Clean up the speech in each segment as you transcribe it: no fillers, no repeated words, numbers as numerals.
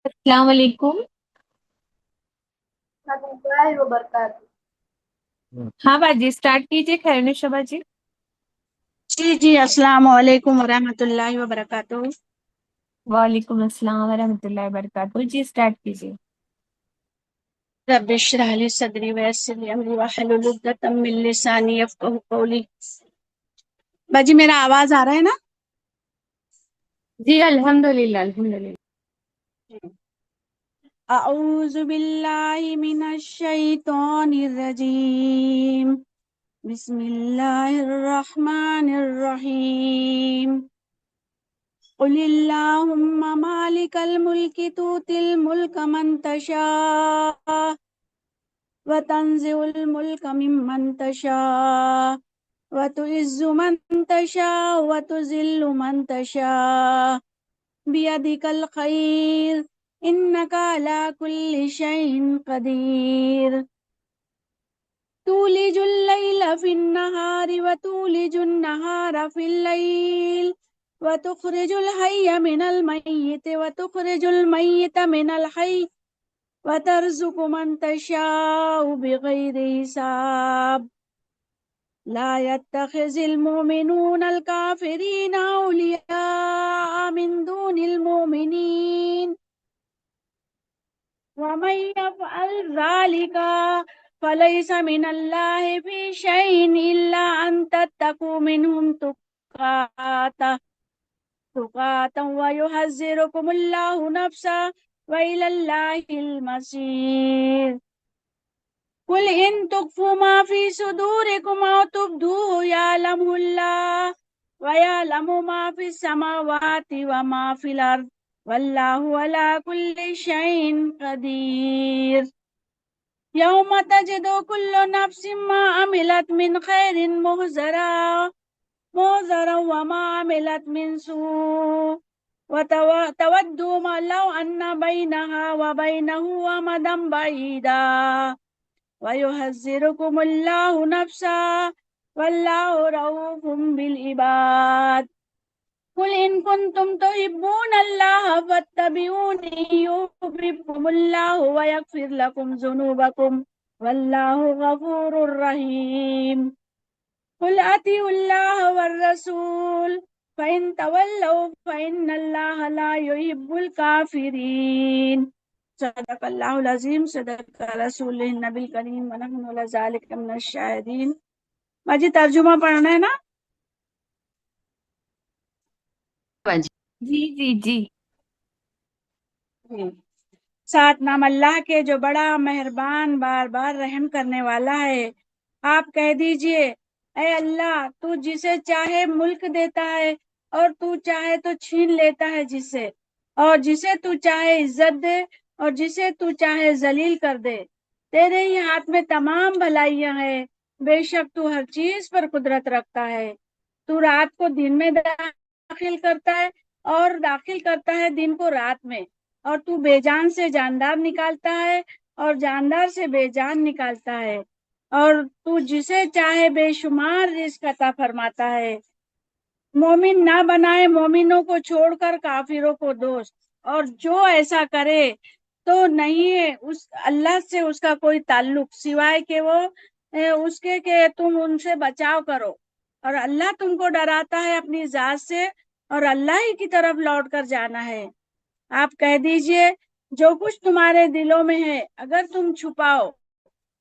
السلام علیکم۔ ہاں باجی اسٹارٹ کیجیے، خیر شبہ جی۔ جی السلام علیکم ورحمۃ اللہ وبرکاتہ۔ وعلیکم السلام ورحمۃ اللہ وبرکاتہ جی، اسٹارٹ کیجیے۔ رب اشرح لي صدری ویسر لي امری واحلل عقدۃ من لسانی یفقهوا قولی۔ باجی میرا آواز آ رہا ہے نا؟ جی الحمد للہ الحمد للہ۔ اعوذ باللہ من الشیطان الرجیم، بسم اللہ الرحمن الرحیم۔ قل اللہم مالک الملک تؤتی الملک من تشاء وتنزع الملک ممن تشاء وتعز من تشاء وتذل من تشاء بیدک الخیر انک علی کل شیء قدیر۔ تولج اللیل فی النہار وتولج النہار فی اللیل وتخرج الحی من المیت وتخرج المیت من الحی وترزق من تشاء بغیر حساب۔ لا يتخذ المؤمنون الكافرين أولياء من دون المؤمنين ومن يفعل ذلك فليس من الله في شيء إلا أن تتقوا منهم تقاتا ويحذركم الله نفسه وإلى الله المصير۔ قل إن تخفوا ما في صدوركم أو تبدوه يعلمه الله ويعلم ما في السماوات وما في الأرض والله على كل شيء قدير۔ يوم تجد كل نفس ما عملت من خير محضرا وما عملت من سوء وتود لو أن بينها وبينه أمدا بعيدا ويحذركم الله نفسه والله رؤوف بالعباد۔ قل إن كنتم تحبون الله فاتبعوني يحببكم الله ويغفر لكم ذنوبكم والله غفور رحيم۔ قل أطيعوا الله والرسول فإن تولوا فإن الله لا يحب الكافرين۔ صدق اللہ العظیم، صدق رسول النبی الکریم ونحن علی ذلک من الشاہدین۔ باجی ترجمہ پڑھنا ہے نا؟ جی جی جی۔ ساتھ نام اللہ کے جو بڑا مہربان بار بار رحم کرنے والا ہے۔ آپ کہہ دیجئے اے اللہ، تو جسے چاہے ملک دیتا ہے اور تو چاہے تو چھین لیتا ہے جسے، اور جسے تو چاہے عزت دے اور جسے تو چاہے ذلیل کر دے۔ تیرے ہی ہاتھ میں تمام بھلائیاں ہیں، بے شک تو ہر چیز پر قدرت رکھتا ہے۔ تو رات کو دن میں داخل کرتا ہے اور داخل کرتا ہے دن کو رات میں، اور تو بے جان سے جاندار نکالتا ہے اور جاندار سے بے جان نکالتا ہے، اور تو جسے چاہے بے شمار رزق عطا فرماتا ہے۔ مومن نہ بنائے مومنوں کو چھوڑ کر کافروں کو دوست، اور جو ایسا کرے تو نہیں ہے اس اللہ سے اس کا کوئی تعلق سوائے کہ وہ اس کے کہ تم ان سے بچاؤ کرو، اور اللہ تم کو ڈراتا ہے اپنی ذات سے، اور اللہ ہی کی طرف لوٹ کر جانا ہے۔ آپ کہہ دیجئے جو کچھ تمہارے دلوں میں ہے اگر تم چھپاؤ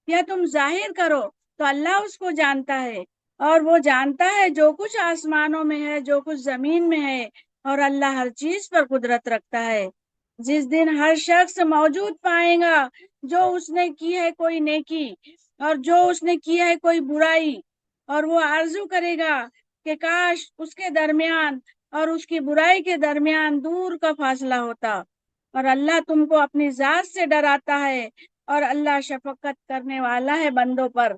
یا تم ظاہر کرو تو اللہ اس کو جانتا ہے، اور وہ جانتا ہے جو کچھ آسمانوں میں ہے جو کچھ زمین میں ہے، اور اللہ ہر چیز پر قدرت رکھتا ہے۔ جس دن ہر شخص موجود پائے گا جو اس نے کی ہے کوئی نیکی اور جو اس نے کی ہے کوئی برائی، اور وہ آرزو کرے گا کہ کاش اس کے درمیان اور اس کی برائی کے درمیان دور کا فاصلہ ہوتا، اور اللہ تم کو اپنی ذات سے ڈراتا ہے، اور اللہ شفقت کرنے والا ہے بندوں پر۔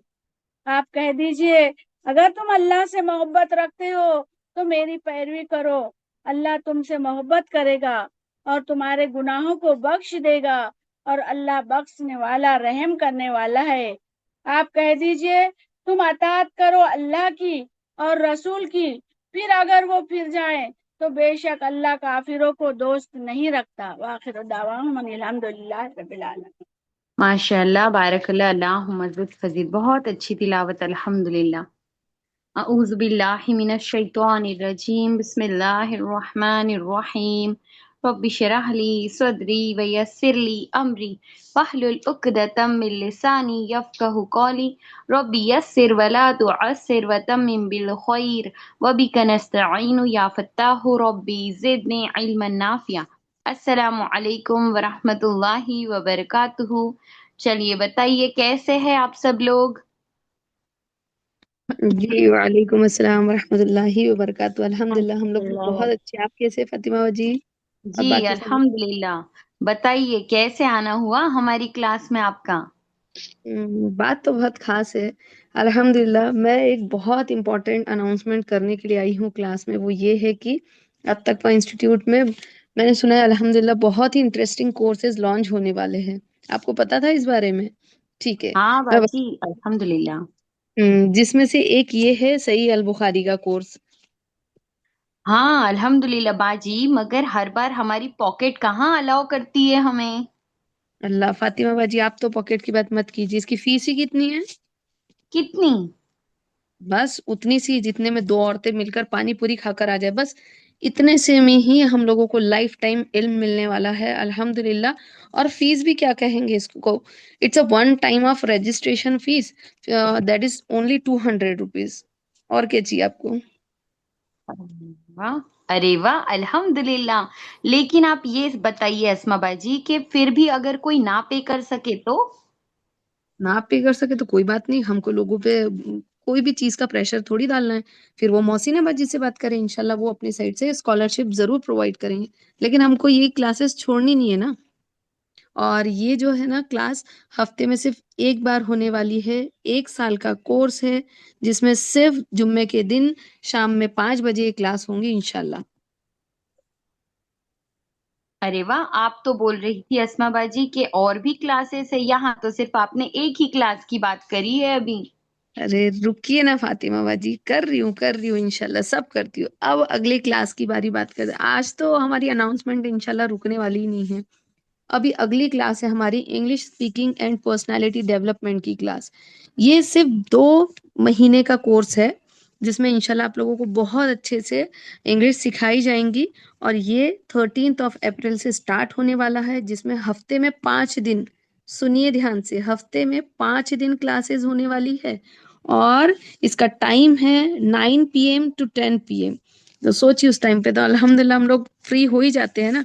آپ کہہ دیجئے اگر تم اللہ سے محبت رکھتے ہو تو میری پیروی کرو، اللہ تم سے محبت کرے گا اور تمہارے گناہوں کو بخش دے گا، اور اللہ بخشنے والا رحم کرنے والا ہے۔ آپ کہہ دیجئے تم اطاعت کرو اللہ کی اور رسول کی، پھر اگر وہ پھر جائیں تو بے شک اللہ کافروں کو دوست نہیں رکھتا۔ وآخر دعواہم ان الحمد للہ رب العالمین۔ ماشاء اللہ، بارک اللہ، اللہم زد فزید، بہت اچھی تلاوت، الحمدللہ۔ اعوذ باللہ من الشیطان الرجیم، بسم اللہ الرحمن الرحیم۔ رب اشرح لی صدری ویسر لی امری واحلل عقدۃ من لسانی یفقہوا قولی۔ رب یسر ولا تعسر وتمم بالخیر وبک نستعین یا فتاح ربی زدنی علما نافعا۔ السلام علیکم ورحمۃ اللہ وبرکاتہ۔ چلیے بتائیے کیسے ہیں آپ سب لوگ؟ جی وعلیکم السلام ورحمۃ اللہ وبرکاتہ۔ الحمدللہ ہم لوگ بہت اچھے۔ آپ کیسے فاطمہ جی اور جی باقی سب؟ الحمدللہ۔ بتائیے کیسے آنا ہوا ہماری کلاس میں آپ کا؟ بات تو بہت خاص ہے۔ الحمدللہ میں ایک بہت امپورٹنٹ اناؤنسمنٹ کرنے کے لیے آئی ہوں کلاس میں، وہ یہ ہے کہ اب تک انسٹیٹیوٹ میں نے سنا ہے الحمدللہ بہت ہی انٹرسٹنگ کورسز لانچ ہونے والے ہیں۔ آپ کو پتا تھا اس بارے میں؟ ٹھیک ہے، ہاں میں باجی الحمدللہ۔ جس میں سے ایک یہ ہے صحیح البخاری کا کورس۔ ہاں الحمدللہ باجی، مگر ہر بار ہماری پاکٹ کہاں الاؤ کرتی ہے ہمیں؟ اللہ فاطمہ باجی، آپ تو پاکٹ کی بات مت کیجیے، اس کی فیس ہی کتنی ہے؟ کتنی؟ بس اتنی سی جتنے میں دو عورتیں مل کر پانی پوری کھا کر آ جائے، بس اتنے سے میں ہی ہم لوگوں کو لائف ٹائم علم ملنے والا ہے الحمدللہ۔ اور فیس بھی کیا کہیں گے اس کو، it's a one time of registration fees, that is only 200 rupees. اور کیا چاہیے آپ کو؟ واہ، ارے واہ، الحمدللہ۔ لیکن آپ یہ بتائیے اسما باجی کہ پھر بھی اگر کوئی نہ پے کر سکے تو؟ نہ آپ پے کر سکے تو کوئی بات نہیں، ہم کو لوگوں پہ کوئی بھی چیز کا پریشر تھوڑی ڈالنا ہے۔ پھر وہ محسنہ باجی سے بات کریں، انشاءاللہ وہ اپنی سائڈ سے اسکالرشپ ضرور پرووائڈ کریں گے، لیکن ہم کو یہ کلاسز چھوڑنی نہیں ہے نا۔ اور یہ جو ہے نا کلاس ہفتے میں صرف ایک بار ہونے والی ہے، 1 سال کا کورس ہے، جس میں صرف جمعے کے دن شام میں 5 بجے یہ کلاس ہوں گی انشاءاللہ۔ ارے واہ، آپ تو بول رہی تھی اسما باجی کہ اور بھی کلاسز ہے، یہاں تو صرف آپ نے ایک ہی کلاس کی بات کری ہے ابھی۔ ارے رکیے نا فاطمہ باجی، کر رہی ہوں انشاءاللہ، سب کرتی ہوں۔ اب اگلے کلاس کی بات کرتے ہیں۔ آج تو ہماری اناؤنسمنٹ انشاءاللہ رکنے والی ہی نہیں ہے۔ ابھی اگلی کلاس ہے ہماری English speaking and personality development کی کلاس۔ یہ صرف 2 مہینے کا کورس ہے، جس میں انشاءاللہ آپ لوگوں کو بہت اچھے سے انگلش سکھائی جائیں گی۔ اور یہ 13 اپریل سے سٹارٹ ہونے والا ہے، جس میں ہفتے میں 5 دن، سنیے دھیان سے، ہفتے میں 5 دن کلاسز ہونے والی ہے۔ اور اس کا ٹائم ہے 9 PM to 10 PM۔ تو سوچیے اس ٹائم پہ تو الحمدللہ ہم لوگ فری ہو ہی جاتے ہیں نا۔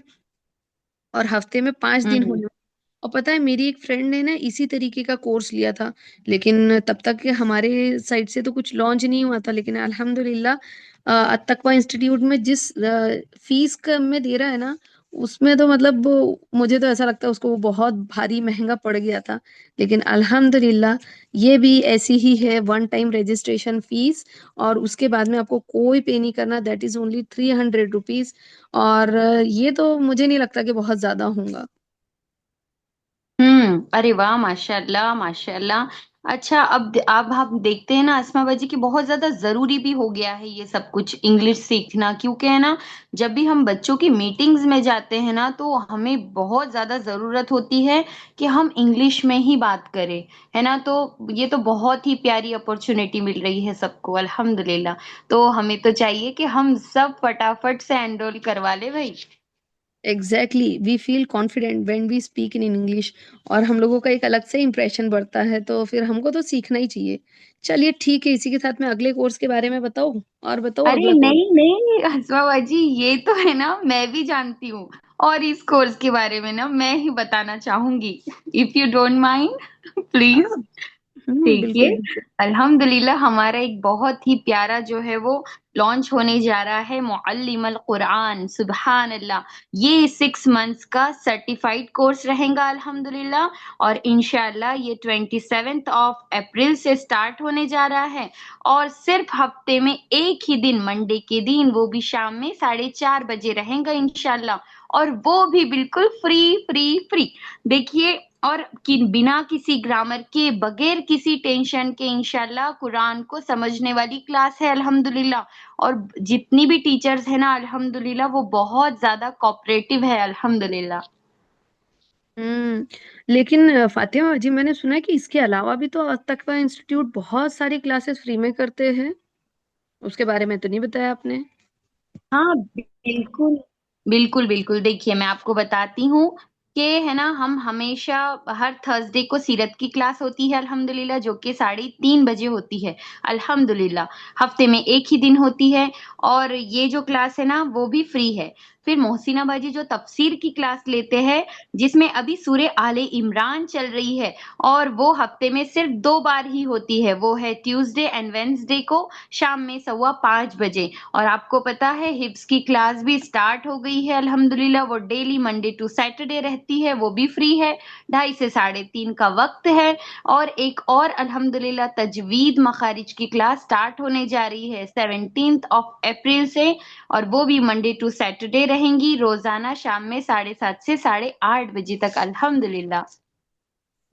اور ہفتے میں 5 دن ہوں ہونے، اور پتہ ہے میری ایک فرینڈ نے نا اسی طریقے کا کورس لیا تھا، لیکن تب تک کہ ہمارے سائڈ سے تو کچھ لانچ نہیں ہوا تھا، لیکن الحمدللہ التقویٰ انسٹیٹیوٹ میں جس فیس کا میں دے رہا ہے نا، اس میں تو مطلب مجھے تو ایسا لگتا ہے اس کو وہ بہت بھاری مہنگا پڑ گیا تھا، لیکن الحمدللہ یہ بھی ایسی ہی ہے، 1 ٹائم رجسٹریشن فیس، اور اس کے بعد میں آپ کو کوئی پے نہیں کرنا، دیٹ از اونلی 300 روپیز۔ اور یہ تو مجھے نہیں لگتا کہ بہت زیادہ ہوں گا۔ ارے واہ، ماشاء اللہ ماشاء اللہ۔ اچھا، اب ہم دیکھتے ہیں نا اسما باجی کی بہت زیادہ ضروری بھی ہو گیا ہے یہ سب کچھ انگلش سیکھنا، کیونکہ ہے نا جب بھی ہم بچوں کی میٹنگز میں جاتے ہیں نا تو ہمیں بہت زیادہ ضرورت ہوتی ہے کہ ہم انگلش میں ہی بات کریں، ہے نا؟ تو یہ تو بہت ہی پیاری اپرچونٹی مل رہی ہے سب کو الحمدللہ۔ تو ہمیں تو چاہیے کہ ہم سب فٹافٹ سے انرول کروا لے بھائی۔ Exactly we feel confident when we speak in English, اور ہم لوگوں کا ایک الگ سے امپریشن بڑھتا ہے، تو پھر ہم کو تو سیکھنا ہی چاہیے۔ چلیے ٹھیک ہے، اسی کے ساتھ میں اگلے کورس کے بارے میں بتاؤں، اور بتاؤ ارے اگلا کورس۔ نہیں نہیں ہسوا باجی، یہ تو ہے نا میں بھی جانتی ہوں، اور اس کورس کے بارے میں نا میں ہی بتانا چاہوں گی، if you don't mind please. ہاں دیکھیے بالکل بالکل۔ الحمدللہ ہمارا ایک بہت ہی پیارا جو ہے وہ لانچ ہونے جا رہا ہے، معلم القرآن، سبحان اللہ۔ یہ 6 منتھس کا سرٹیفائڈ کورس رہے گا الحمدللہ، اور انشاءاللہ یہ 27 اپریل سے سٹارٹ ہونے جا رہا ہے، اور صرف ہفتے میں ایک ہی دن، منڈے کے دن، وہ بھی شام میں 4:30 بجے رہیں گا انشاءاللہ، اور وہ بھی بالکل فری فری فری۔ دیکھیے اور بنا کسی گرامر کے، بغیر کسی ٹینشن کے انشاءاللہ قرآن کو سمجھنے والی کلاس ہے الحمدللہ. اور جتنی بھی ٹیچرز ہیں نا الحمدللہ وہ بہت زیادہ کوآپریٹو ہے الحمدللہ. ہوں لیکن فاطمہ جی، میں نے سنا ہے کہ اس کے علاوہ بھی تو تقویٰ انسٹیٹیوٹ بہت ساری کلاسز فری میں کرتے ہیں، اس کے بارے میں تو نہیں بتایا آپ نے۔ ہاں بالکل بالکل بالکل. دیکھیے میں آپ کو بتاتی ہوں کہ ہے نا، ہم ہمیشہ ہر تھرسڈے کو سیرت کی کلاس ہوتی ہے الحمدللہ، جو کہ 3:30 بجے ہوتی ہے الحمدللہ. ہفتے میں ایک ہی دن ہوتی ہے، اور یہ جو کلاس ہے نا وہ بھی فری ہے. پھر محسنہ باجی جو تفسیر کی کلاس لیتے ہیں، جس میں ابھی سورہ آل عمران چل رہی ہے، اور وہ ہفتے میں صرف 2 بار ہی ہوتی ہے، وہ ہے ٹیوزڈے اینڈ وینسڈے کو شام میں 5:15 بجے. اور آپ کو پتا ہے حفظ کی کلاس بھی سٹارٹ ہو گئی ہے الحمدللہ، وہ ڈیلی منڈے ٹو سیٹرڈے رہتی ہے، وہ بھی فری ہے. 2:30 سے 3:30 کا وقت ہے. اور ایک اور الحمدللہ تجوید مخارج کی کلاس سٹارٹ ہونے جا رہی ہے 17 اپریل سے، اور وہ بھی منڈے ٹو سیٹرڈے رہیں گی، روزانہ شام میں 7:30 سے 8:30 بجے تک الحمدللہ.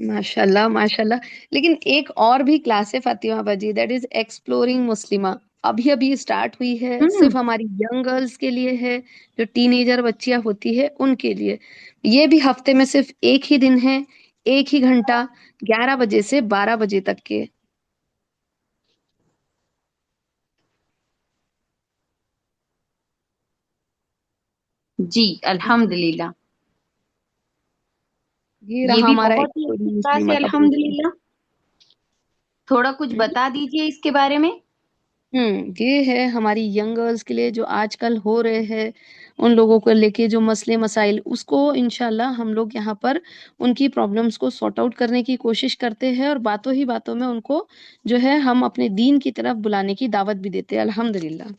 ماشاء اللہ ماشاء اللہ. لیکن ایک اور بھی کلاس ہے فاطمہ باجی، دیٹ از ایکسپلورنگ مسلمہ، ابھی ابھی اسٹارٹ ہوئی ہے، ہوں صرف ہماری ینگ گرلس کے لیے ہے، جو ٹین ایجر بچیاں ہوتی ہے ان کے لیے. یہ بھی ہفتے میں صرف ایک ہی دن ہے، ایک ہی گھنٹہ، 11 بجے سے 12 بجے تک کے. جی الحمدللہ. یہ یہ رہا بھی ہمارا بہت ہی اچھی ایکسپلورنگ کلاس ہے مسلمہ کا پروگرام. الحمدللہ. تھوڑا کچھ بتا دیجئے اس کے بارے میں. یہ ہے ہماری ینگ گرلس کے لیے جو آج کل ہو رہے ہیں، ان لوگوں کو لے کے جو مسئلے مسائل، اس کو انشاءاللہ ہم لوگ یہاں پر ان کی پرابلمس کو سارٹ آؤٹ کرنے کی کوشش کرتے ہیں، اور باتوں ہی باتوں میں ان کو جو ہے ہم اپنے دین کی طرف بلانے کی دعوت بھی دیتے ہیں الحمدللہ.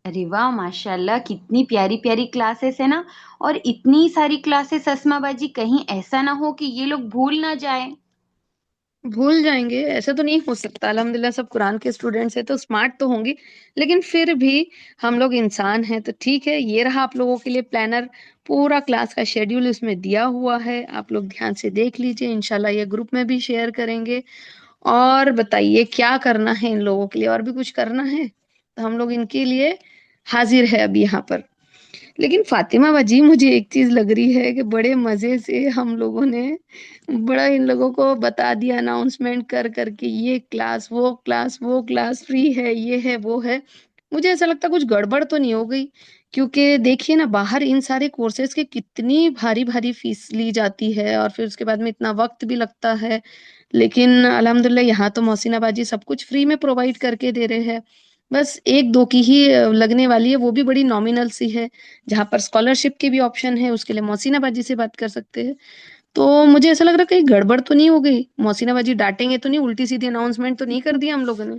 ارے واہ ماشاء اللہ، کتنی پیاری پیاری کلاسز ہے نا. اور اتنی ساری کلاسز اسما باجی، کہیں ایسا نہ ہو کہ یہ لوگ بھول نہ جائیں. بھول جائیں گے ایسا تو نہیں ہو سکتا، الحمدللہ سب قرآن کے اسٹوڈینٹس ہیں تو اسمارٹ تو ہوں گی، لیکن پھر بھی ہم لوگ انسان ہیں. تو ٹھیک ہے، یہ رہا آپ لوگوں کے لیے پلانر، پورا کلاس کا شیڈیول اس میں دیا ہوا ہے، آپ لوگ دھیان سے دیکھ لیجئے، انشاءاللہ یہ گروپ میں بھی شیئر کریں گے. اور بتائیے کیا کرنا ہے ان لوگوں کے لیے، اور بھی کچھ کرنا ہے تو ہم لوگ ان کے لیے حاضر ہے ابھی یہاں پر. لیکن فاطمہ باجی، مجھے ایک چیز لگ رہی ہے کہ بڑے مزے سے ہم لوگوں نے بڑا ان لوگوں کو بتا دیا اناؤنسمنٹ کر کر کے، یہ کلاس وہ کلاس وہ کلاس فری ہے، یہ ہے وہ ہے. مجھے ایسا لگتا کچھ گڑبڑ تو نہیں ہو گئی، کیونکہ دیکھیے نا باہر ان سارے کورسز کے کتنی بھاری بھاری فیس لی جاتی ہے، اور پھر اس کے بعد میں اتنا وقت بھی لگتا ہے. لیکن الحمدللہ یہاں تو محسنہ باجی سب کچھ فری میں پرووائڈ کر کے دے رہے ہیں. بس ایک دو کی ہی لگنے والی ہے، وہ بھی بڑی نامینل سی ہے، جہاں پر اسکالرشپ کی بھی آپشن ہے، اس کے لیے محسنہ باجی سے بات کر سکتے ہیں. تو مجھے ایسا لگ رہا ہے کہیں گڑبڑ تو نہیں ہو گئی، محسنہ باجی ڈانٹیں گے تو نہیں، الٹی سیدھی اناؤنسمنٹ تو نہیں کر دیا ہم لوگوں نے.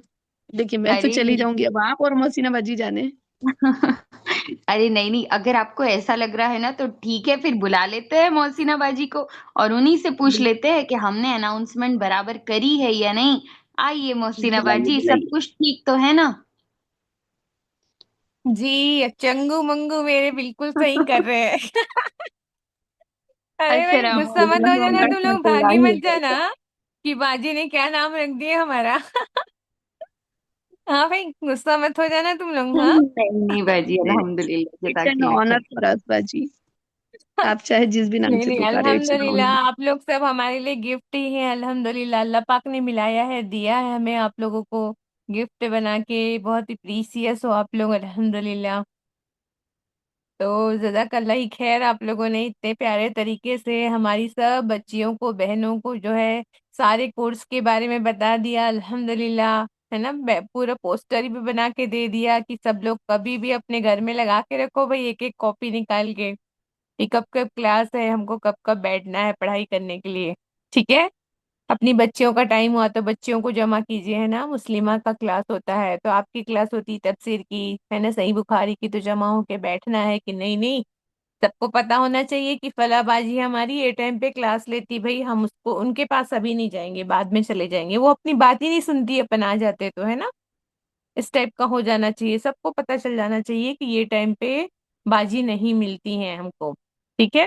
دیکھیے میں تو ارے چلی جاؤں نہیں گی، اب آپ اور محسنہ باجی جانے. ارے نہیں نہیں، اگر آپ کو ایسا لگ رہا ہے نا تو ٹھیک ہے، پھر بلا لیتے ہیں محسنہ باجی کو، اور انہی سے پوچھ لیتے ہیں کہ ہم نے اناؤنسمنٹ برابر کری ہے یا نہیں. آئیے محسنہ بلائیے باجی، سب بلائیے. کچھ ٹھیک تو ہے نا؟ جی چنگو منگو میرے بالکل صحیح کر رہے ہیں ارے بھائی السلام غصہ مت ہو علیکم جانا، تم لوگ ورحمۃ بھاگی اللہ مت جانا وبرکاتہ. کہ باجی نے کیا نام رکھ دیا ہمارا ہاں بھائی غصہ مت ہو جانا تم لوگ. ہاں نہیں نہیں باجی، الحمد للہ، اٹس جزاک این اللہ آنر خیر. فار اس باجی، آپ چاہے جس بھی نام نہیں سے نہیں پکارے، اٹس این الحمدللہ، آنر. آپ لوگ سب ہمارے لیے گفٹ ہی ہیں الحمدللہ. اللہ پاک نے ملایا ہے، دیا ہے ہمیں آپ لوگوں کو گفٹ بنا کے. بہت ہی پریسیس ہو آپ لوگ الحمدللہ. تو جزاک اللہ ہی خیر، آپ لوگوں نے اتنے پیارے طریقے سے ہماری سب بچیوں کو، بہنوں کو جو ہے سارے کورس کے بارے میں بتا دیا الحمدللہ، ہے نا. پورا پوسٹر بھی بنا کے دے دیا کہ سب لوگ کبھی بھی اپنے گھر میں لگا کے رکھو بھائی، ایک ایک کاپی نکال کے کہ کب کب کلاس ہے، ہم کو کب کب بیٹھنا ہے پڑھائی کرنے کے لیے. ٹھیک ہے، اپنی بچیوں کا ٹائم ہوا تو بچیوں کو جمع کیجیے، ہے نا. مسلمہ کا کلاس ہوتا ہے تو آپ کی کلاس ہوتی تفسیر کی، ہے نا، صحیح بخاری کی، تو جمع ہو کے بیٹھنا ہے کہ نہیں. نہیں، سب کو پتا ہونا چاہیے کہ فلاں باجی ہماری یہ ٹائم پہ کلاس لیتی، بھائی ہم اس کو ان کے پاس ابھی نہیں جائیں گے، بعد میں چلے جائیں گے. وہ اپنی بات ہی نہیں سنتی اپن آ جاتے تو، ہے نا. اس ٹائپ کا ہو جانا چاہیے، سب کو پتا چل جانا چاہیے کہ یہ ٹائم پہ باجی نہیں ملتی ہیں ہم کو. ٹھیک ہے.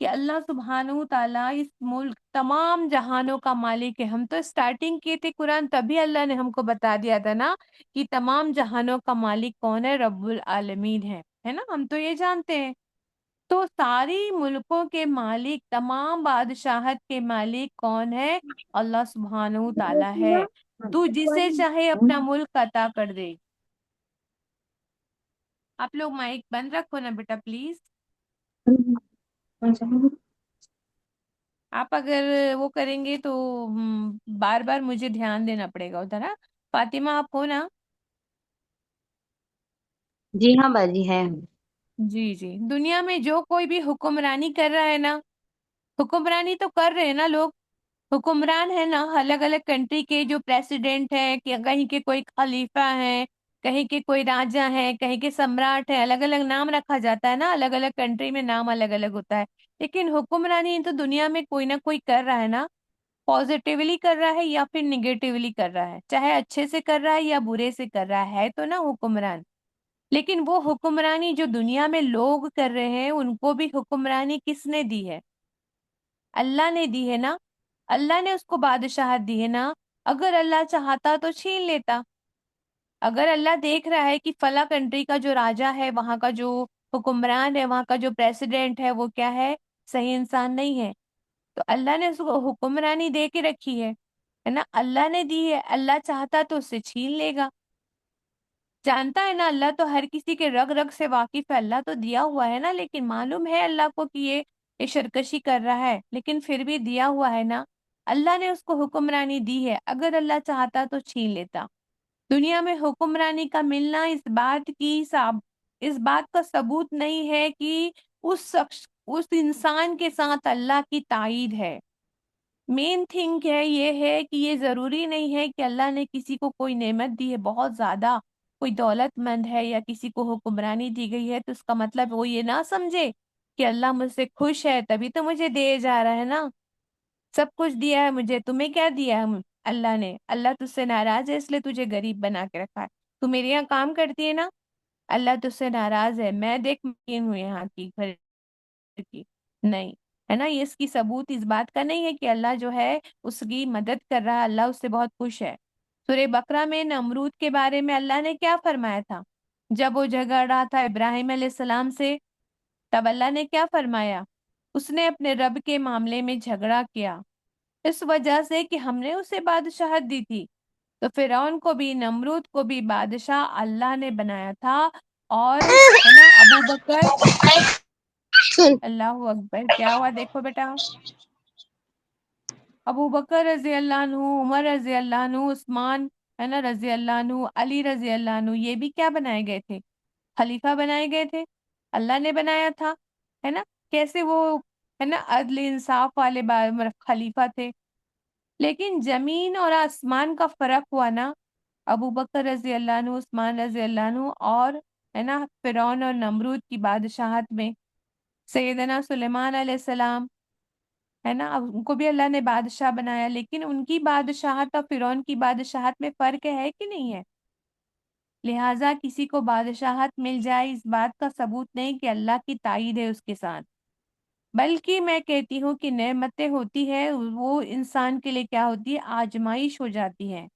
کہ اللہ سبحانہ تعالیٰ اس ملک تمام جہانوں کا مالک ہے. ہم تو اسٹارٹنگ کیے تھے قرآن تبھی اللہ نے ہم کو بتا دیا تھا نا کہ تمام جہانوں کا مالک کون ہے، رب العالمین ہے نا، ہم تو یہ جانتے ہیں. تو ساری ملکوں کے مالک، تمام بادشاہت کے مالک کون ہے؟ اللہ سبحانہ تعالیٰ ہے. تو جسے چاہے اپنا ملک عطا کر دے. آپ لوگ مائک بند رکھو نا بیٹا پلیز. آپ اگر وہ کریں گے تو بار بار مجھے دھیان دینا پڑے گا ادھر. ہاں فاطمہ آپ ہو نا؟ جی ہاں باجی ہے. جی جی. دنیا میں جو کوئی بھی حکمرانی کر رہا ہے نا، حکمرانی تو کر رہے ہیں نا لوگ، حکمران ہے نا الگ الگ کنٹری کے، جو پریسیڈنٹ ہے، کہ کہیں کے کوئی خلیفہ ہے، کہیں کے کوئی راجا ہے، کہیں کے سمراٹ ہے، الگ الگ نام رکھا جاتا ہے نا، الگ الگ کنٹری میں نام الگ الگ ہوتا ہے. لیکن حکمرانی تو دنیا میں کوئی نہ کوئی کر رہا ہے نا، پازیٹیولی کر رہا ہے یا پھر نگیٹیولی کر رہا ہے، چاہے اچھے سے کر رہا ہے یا برے سے کر رہا ہے تو نا حکمران. لیکن وہ حکمرانی جو دنیا میں لوگ کر رہے ہیں ان کو بھی حکمرانی کس نے دی ہے؟ اللہ نے دی ہے نا. اللہ نے اس کو بادشاہت دی ہے نا. اگر اللہ چاہتا تو چھین لیتا. اگر اللہ دیکھ رہا ہے کہ فلاں کنٹری کا جو راجا ہے، وہاں کا جو حکمران ہے، وہاں کا جو پریسیڈنٹ ہے، وہ کیا ہے؟ صحیح انسان نہیں ہے، تو اللہ نے اس کو حکمرانی دے کے رکھی ہے نا. اللہ نے دی ہے، اللہ چاہتا تو اس سے چھین لے گا. جانتا ہے نا اللہ تو ہر کسی کے رگ رگ سے واقف ہے، اللہ تو دیا ہوا ہے نا. لیکن معلوم ہے اللہ کو کہ یہ سرکشی کر رہا ہے، لیکن پھر بھی دیا ہوا ہے نا. اللہ نے اس کو حکمرانی دی ہے، اگر اللہ چاہتا تو چھین لیتا. دنیا میں حکمرانی کا ملنا اس بات کا ثبوت نہیں ہے کہ اس انسان کے ساتھ اللہ کی تائید ہے. مین تھنگ ہے یہ ہے کہ یہ ضروری نہیں ہے کہ اللہ نے کسی کو کوئی نعمت دی ہے بہت زیادہ، کوئی دولت مند ہے یا کسی کو حکمرانی دی گئی ہے تو اس کا مطلب وہ یہ نہ سمجھے کہ اللہ مجھ سے خوش ہے تبھی تو مجھے دے جا رہا ہے نا. سب کچھ دیا ہے مجھے، تمہیں کیا دیا ہے اللہ نے؟ اللہ تجھ سے ناراض ہے اس لیے تجھے غریب بنا کے رکھا ہے. تو میرے یہاں کام کرتی ہے نا، اللہ تجھ سے ناراض ہے. میں دیکھ مکین ہوں یہاں کی گھر کی نہیں، ہے نا. یہ اس کی ثبوت اس بات کا نہیں ہے کہ اللہ جو ہے اس کی مدد کر رہا ہے، اللہ اس سے بہت خوش ہے. سورہ بقرہ میں نمرود کے بارے میں اللہ نے کیا فرمایا تھا؟ جب وہ جھگڑ رہا تھا ابراہیم علیہ السلام سے، تب اللہ نے کیا فرمایا؟ اس نے اپنے رب کے معاملے میں جھگڑا کیا اس وجہ سے کہ ہم نے اسے بادشاہت دی تھی. تو فرعون کو بھی، نمرود کو بھی بادشاہ اللہ نے بنایا تھا. اور ہے نا ابو بکر، اللہ اکبر، کیا ہوا دیکھو بیٹا، ابو بکر رضی اللہ عنہ، عمر رضی اللہ عنہ، عثمان ہے نا رضی اللہ عنہ، علی رضی اللہ عنہ، یہ بھی کیا بنائے گئے تھے؟ خلیفہ بنائے گئے تھے. اللہ نے بنایا تھا، ہے نا. کیسے وہ ہے نا عدل انصاف والے خلیفہ تھے. لیکن زمین اور آسمان کا فرق ہوا نا ابو بکر رضی اللہ عنہ، عثمان رضی اللہ عنہ اور ہے نا فرعون اور نمرود کی بادشاہت میں. سیدنا سلیمان علیہ السلام ہے نا، اب ان کو بھی اللہ نے بادشاہ بنایا، لیکن ان کی بادشاہت اور فرعون کی بادشاہت میں فرق ہے کہ نہیں ہے؟ لہٰذا کسی کو بادشاہت مل جائے اس بات کا ثبوت نہیں کہ اللہ کی تائید ہے اس کے ساتھ، بلکہ میں کہتی ہوں کہ نعمتیں ہوتی ہے وہ انسان کے لیے کیا ہوتی ہے؟ آزمائش ہو جاتی ہے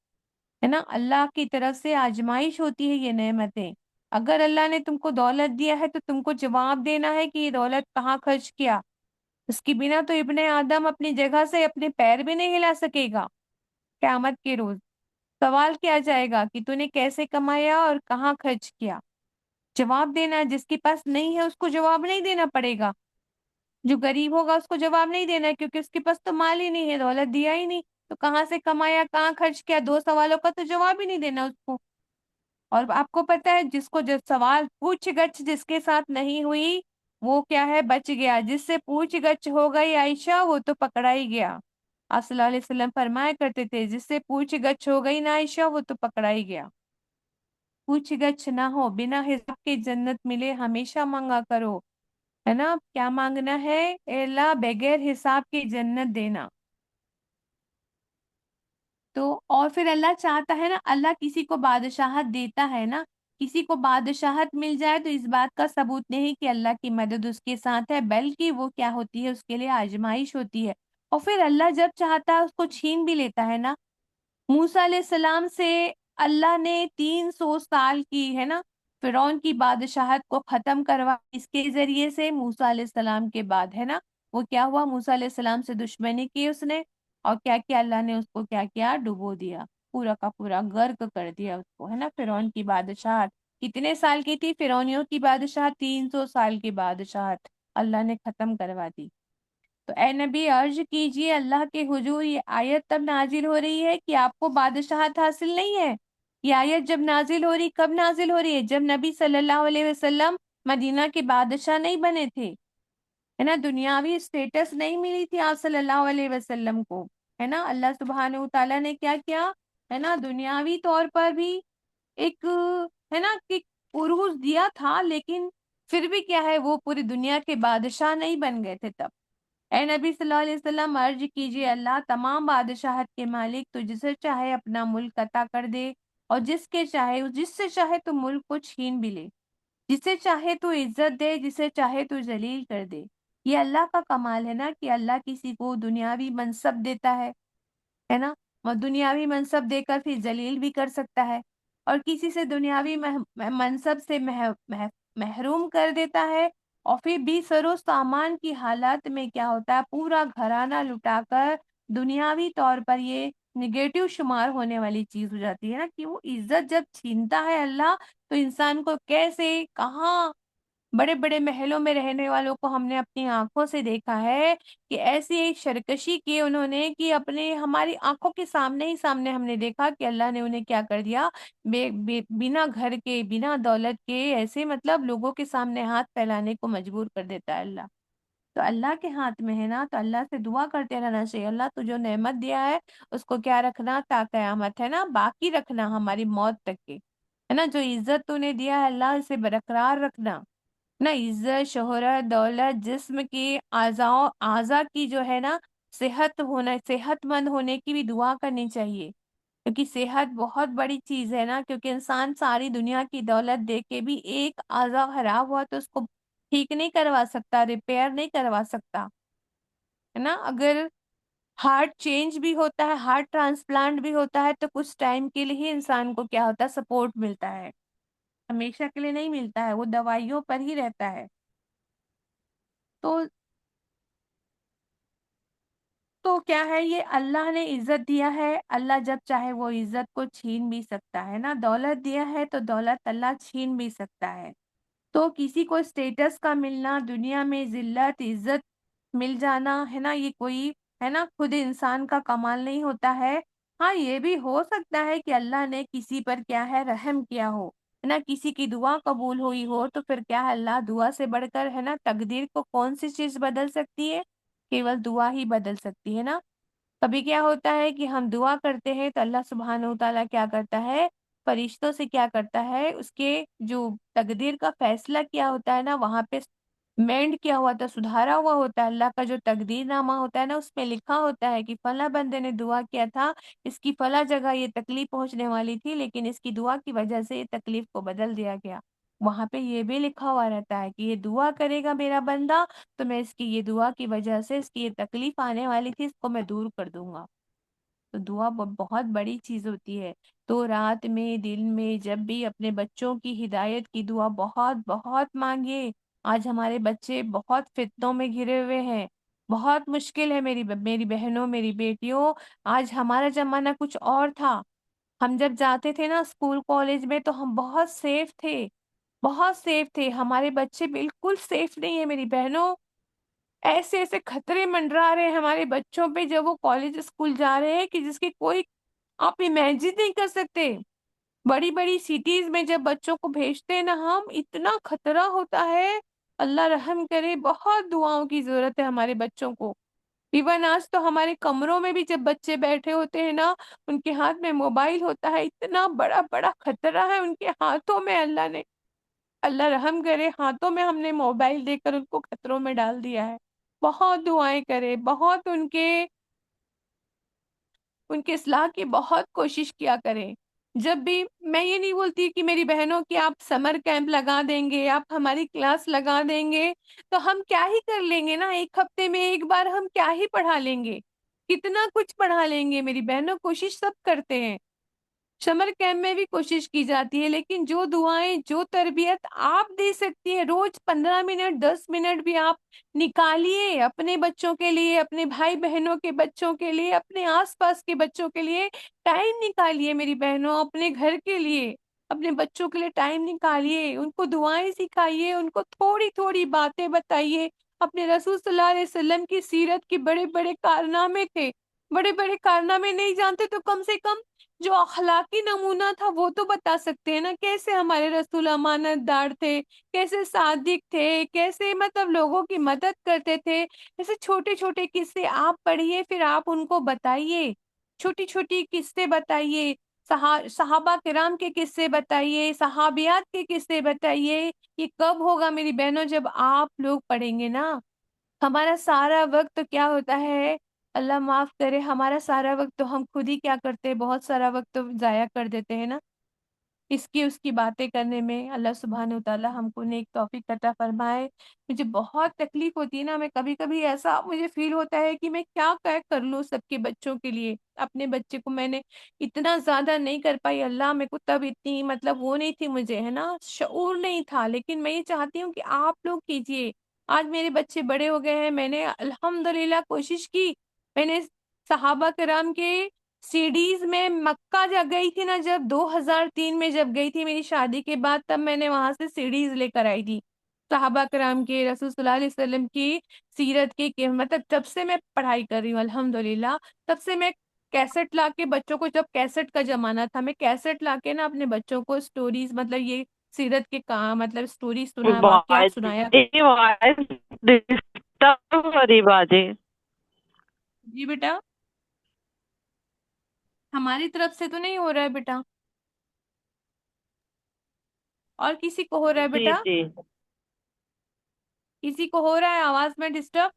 نا. اللہ کی طرف سے آزمائش ہوتی ہے یہ نعمتیں. اگر اللہ نے تم کو دولت دیا ہے تو تم کو جواب دینا ہے کہ یہ دولت کہاں خرچ کیا. اس کی بنا تو ابن آدم اپنی جگہ سے اپنے پیر بھی نہیں ہلا سکے گا. قیامت کے روز سوال کیا جائے گا کہ تو نے کیسے کمایا اور کہاں خرچ کیا. جواب دینا ہے. جس کے پاس نہیں ہے اس کو جواب نہیں دینا پڑے گا. جو غریب ہوگا اس کو جواب نہیں دینا ہے کیونکہ اس کے پاس تو مال ہی نہیں ہے، دولت دیا ہی نہیں، تو کہاں سے کمایا، کہاں خرچ کیا، دو سوالوں کا تو جواب ہی نہیں دینا اس کو. اور آپ کو پتا ہے جس کو جو سوال پوچھ گچھ جس کے ساتھ نہیں ہوئی وہ کیا ہے؟ بچ گیا. جس سے پوچھ گچھ ہو گئی عائشہ وہ تو پکڑا ہی گیا. آپ صلی اللہ علیہ وسلم فرمایا کرتے تھے جس سے پوچھ گچھ ہو گئی نا عائشہ وہ تو پکڑا ہی گیا. پوچھ گچھ نہ ہو، بنا حساب کے جنت ملے ہمیشہ مانگا کرو، ہے نا. کیا مانگنا ہے؟ اے اللہ بغیر حساب کی جنت دینا. تو اور پھر اللہ چاہتا ہے نا، اللہ کسی کو بادشاہت دیتا ہے نا کسی کو بادشاہت مل جائے تو اس بات کا ثبوت نہیں کہ اللہ کی مدد اس کے ساتھ ہے، بلکہ وہ کیا ہوتی ہے، اس کے لیے آزمائش ہوتی ہے، اور پھر اللہ جب چاہتا ہے اس کو چھین بھی لیتا ہے نا۔ موسیٰ علیہ السلام سے اللہ نے 300 سال کی ہے نا فرعون کی بادشاہت کو ختم کروا، اس کے ذریعے سے موسیٰ علیہ السلام کے بعد ہے نا وہ کیا ہوا، موسیٰ علیہ السلام سے دشمنی کی اس نے، اور کیا کیا اللہ نے اس کو کیا کیا، ڈبو دیا، پورا کا پورا غرق کر دیا اس کو ہے نا۔ فرعون کی بادشاہت کتنے سال کی تھی؟ فرعونیوں کی بادشاہت 300 سال کی بادشاہت اللہ نے ختم کروا دی۔ تو اے نبی عرض کیجئے اللہ کے حضور، یہ آیت تب نازل ہو رہی ہے کہ آپ کو بادشاہت حاصل نہیں ہے۔ یہ آیت جب نازل ہو رہی، کب نازل ہو رہی ہے؟ جب نبی صلی اللہ علیہ وسلم مدینہ کے بادشاہ نہیں بنے تھے، ہے نا، دنیاوی اسٹیٹس نہیں ملی تھی آپ صلی اللہ علیہ وسلم کو، ہے نا۔ اللہ سبحانہ و تعالیٰ نے کیا کیا ہے نا، دنیاوی طور پر بھی ایک ہے نا کہ عروج دیا تھا، لیکن پھر بھی کیا ہے، وہ پوری دنیا کے بادشاہ نہیں بن گئے تھے تب۔ اے نبی صلی اللہ علیہ وسلم عرض کیجئے اللہ تمام بادشاہت کے مالک تو جسے چاہے اپنا ملک عطا کر دے، اور جس سے چاہے تو ملک کو چھین بھی لے، جسے چاہے تو عزت دے، جسے چاہے تو ذلیل کر دے۔ یہ اللہ کا کمال ہے نا کہ اللہ کسی کو دنیاوی منصب دیتا ہے نا، اور دنیاوی منصب دے کر پھر ذلیل بھی کر سکتا ہے، اور کسی سے دنیاوی منصب سے محروم کر دیتا ہے، اور پھر بھی سر و سامان کی حالت میں کیا ہوتا ہے، پورا گھرانہ لٹا کر دنیاوی طور پر یہ نگیٹو شمار ہونے والی چیز ہو جاتی ہے نا، کہ وہ عزت جب چھینتا ہے اللہ، تو انسان کو کیسے، کہاں، بڑے بڑے محلوں میں رہنے والوں کو ہم نے اپنی آنکھوں سے دیکھا ہے کہ ایسی ایک سرکشی کی انہوں نے کہ اپنے ہماری آنکھوں کے سامنے ہم نے دیکھا کہ اللہ نے انہیں کیا کر دیا، بنا گھر کے، بنا دولت کے، ایسے مطلب لوگوں کے سامنے ہاتھ پھیلانے کو مجبور کر دیتا ہے اللہ۔ تو اللہ کے ہاتھ میں ہے نا، تو اللہ سے دعا کرتے رہنا چاہیے، اللہ تو جو نعمت دیا ہے اس کو کیا رکھنا، تا قیامت ہے نا، باقی رکھنا ہماری موت تک کے، ہے نا، جو عزت تو نے دیا ہے اللہ اسے برقرار رکھنا نا، عزت، شہرت، دولت، جسم کی اعضاء کی جو ہے نا صحت مند ہونے کی بھی دعا کرنی چاہیے، کیونکہ صحت بہت بڑی چیز ہے نا، کیونکہ انسان ساری دنیا کی دولت دے کے بھی ایک اعضا خراب ہوا تو اس کو ٹھیک نہیں کروا سکتا، ریپیئر نہیں کروا سکتا، ہے نا۔ اگر ہارٹ چینج بھی ہوتا ہے، ہارٹ ٹرانسپلانٹ بھی ہوتا ہے، تو کچھ ٹائم کے لیے ہی انسان کو کیا ہوتا ہے، سپورٹ ملتا ہے، ہمیشہ کے لیے نہیں ملتا ہے، وہ دوائیوں پر ہی رہتا ہے۔ تو تو کیا ہے، یہ اللہ نے عزت دیا ہے، اللہ جب چاہے وہ عزت کو چھین بھی سکتا ہے نا، دولت دیا ہے تو دولت اللہ چھین بھی سکتا ہے۔ تو کسی کو اسٹیٹس کا ملنا، دنیا میں ذلت عزت مل جانا ہے نا، یہ کوئی ہے نا خود انسان کا کمال نہیں ہوتا ہے۔ ہاں یہ بھی ہو سکتا ہے کہ اللہ نے کسی پر کیا ہے رحم کیا ہو، ہے نا، کسی کی دعا قبول ہوئی ہو، تو پھر کیا ہے، اللہ دعا سے بڑھ کر ہے نا تقدیر کو کون سی چیز بدل سکتی ہے، کیول دعا ہی بدل سکتی ہے نا۔ کبھی کیا ہوتا ہے کہ ہم دعا کرتے ہیں تو اللہ سبحانہ و تعالیٰ کیا کرتا ہے، فرشتوں سے کیا کرتا ہے، اس کے جو تقدیر کا فیصلہ کیا ہوتا ہے نا، وہاں پہ مینڈ کیا ہوا تھا، سدھارا ہوا ہوتا ہے، اللہ کا جو تقدیر نامہ ہوتا ہے نا، اس میں لکھا ہوتا ہے کہ فلاں بندے نے دعا کیا تھا، اس کی فلاں جگہ یہ تکلیف پہنچنے والی تھی، لیکن اس کی دعا کی وجہ سے یہ تکلیف کو بدل دیا گیا۔ وہاں پہ یہ بھی لکھا ہوا رہتا ہے کہ یہ دعا کرے گا میرا بندہ، تو میں اس کی یہ دعا کی وجہ سے اس کی یہ تکلیف آنے والی تھی، اس کو میں دور کر دوں گا۔ تو دعا بہت بڑی چیز ہوتی ہے۔ تو رات میں، دن میں، جب بھی اپنے بچوں کی ہدایت کی دعا بہت بہت مانگیے۔ آج ہمارے بچے بہت فتنوں میں گھرے ہوئے ہیں، بہت مشکل ہے، میری بہنوں، میری بیٹیوں۔ آج ہمارا زمانہ کچھ اور تھا، ہم جب جاتے تھے نا اسکول کالج میں تو ہم بہت سیف تھے، بہت سیف تھے، ہمارے بچے بالکل سیف نہیں ہے میری بہنوں۔ ایسے ایسے خطرے منڈرا رہے ہیں ہمارے بچوں پہ جب وہ کالج اسکول جا رہے ہیں، کہ جس کی کوئی آپ امیجن نہیں کر سکتے۔ بڑی بڑی سٹیز میں جب بچوں کو بھیجتے ہیں نا ہم، اتنا خطرہ ہوتا ہے، اللہ رحم کرے، بہت دعاؤں کی ضرورت ہے ہمارے بچوں کو۔ ایون آج تو ہمارے کمروں میں بھی جب بچے بیٹھے ہوتے ہیں نا، ان کے ہاتھ میں موبائل ہوتا ہے، اتنا بڑا بڑا خطرہ ہے ان کے ہاتھوں میں، اللہ رحم کرے، ہاتھوں میں ہم نے موبائل دے کر ان کو خطروں میں ڈال دیا ہے۔ بہت دعائیں کرے، بہت ان کے اصلاح کی بہت کوشش کیا کریں۔ جب بھی میں یہ نہیں بولتی کہ میری بہنوں کہ آپ سمر کیمپ لگا دیں گے، آپ ہماری کلاس لگا دیں گے تو ہم کیا ہی کر لیں گے نا، ایک ہفتے میں ایک بار ہم کیا ہی پڑھا لیں گے، کتنا کچھ پڑھا لیں گے میری بہنوں، کوشش سب کرتے ہیں، سمر کیمپ میں بھی کوشش کی جاتی ہے، لیکن جو دعائیں جو تربیت آپ دے سکتی ہیں، روز 15 منٹ 10 منٹ بھی آپ نکالیے اپنے بچوں کے لیے، اپنے بھائی بہنوں کے بچوں کے لیے، اپنے آس پاس کے بچوں کے لیے ٹائم نکالیے میری بہنوں، اپنے گھر کے لیے اپنے بچوں کے لیے ٹائم نکالیے، ان کو دعائیں سکھائیے، ان کو تھوڑی تھوڑی باتیں بتائیے، اپنے رسول صلی اللہ علیہ وسلم کی سیرت کے بڑے بڑے کارنامے تھے، بڑے بڑے کارنامے نہیں جانتے تو کم سے کم جو اخلاقی نمونہ تھا وہ تو بتا سکتے ہیں نا، کیسے ہمارے رسول امانت دار تھے، کیسے صادق تھے، کیسے مطلب لوگوں کی مدد کرتے تھے، ایسے چھوٹے چھوٹے قصے آپ پڑھیے، پھر آپ ان کو بتائیے، چھوٹی چھوٹی قصے بتائیے، صحابہ کرام کے قصے بتائیے، صحابیات کے قصے بتائیے، یہ کب ہوگا میری بہنوں جب آپ لوگ پڑھیں گے نا، ہمارا سارا وقت کیا ہوتا ہے، اللہ معاف کرے، ہمارا سارا وقت تو ہم خود ہی کیا کرتے ہیں، بہت سارا وقت تو ضائع کر دیتے ہیں نا اس کی باتیں کرنے میں، اللہ سبحانہ وتعالی ہم کو نیک توفیق عطا فرمائے۔ مجھے بہت تکلیف ہوتی ہے نا، میں کبھی کبھی ایسا مجھے فیل ہوتا ہے کہ میں کیا کر لوں سب کے بچوں کے لیے، اپنے بچے کو میں نے اتنا زیادہ نہیں کر پائی، اللہ میرے کو تب اتنی مطلب وہ نہیں تھی مجھے، ہے نا، شعور نہیں تھا، لیکن میں یہ چاہتی ہوں کہ آپ لوگ کیجئے، آج میرے بچے بڑے ہو گئے ہیں، میں نے الحمدللہ کوشش کی، میں نے صحابہ کرام کے سیڈیز میں مکہ جب گئی تھی نا، جب 2003 میں جب گئی تھی میری شادی کے بعد، تب میں نے وہاں سے سیڈیز لے کر آئی تھی صحابہ کرام کے، رسول صلی اللہ علیہ وسلم کی سیرت کی، مطلب جب سے میں پڑھائی کر رہی ہوں الحمدللہ، تب سے میں کیسٹ لا کے بچوں کو، جب کیسٹ کا زمانہ تھا، میں کیسٹ لا کے نا اپنے بچوں کو سٹوریز مطلب یہ سیرت کے کام مطلب سٹوری سنا، واقعات سنایا۔ وائس ڈسٹرب ہو رہی باجی۔ جی بیٹا، ہماری طرف سے تو نہیں ہو رہا ہے بیٹا، اور کسی کو ہو رہا ہے جی بیٹا؟ جی کسی کو ہو رہا ہے آواز میں ڈسٹرب؟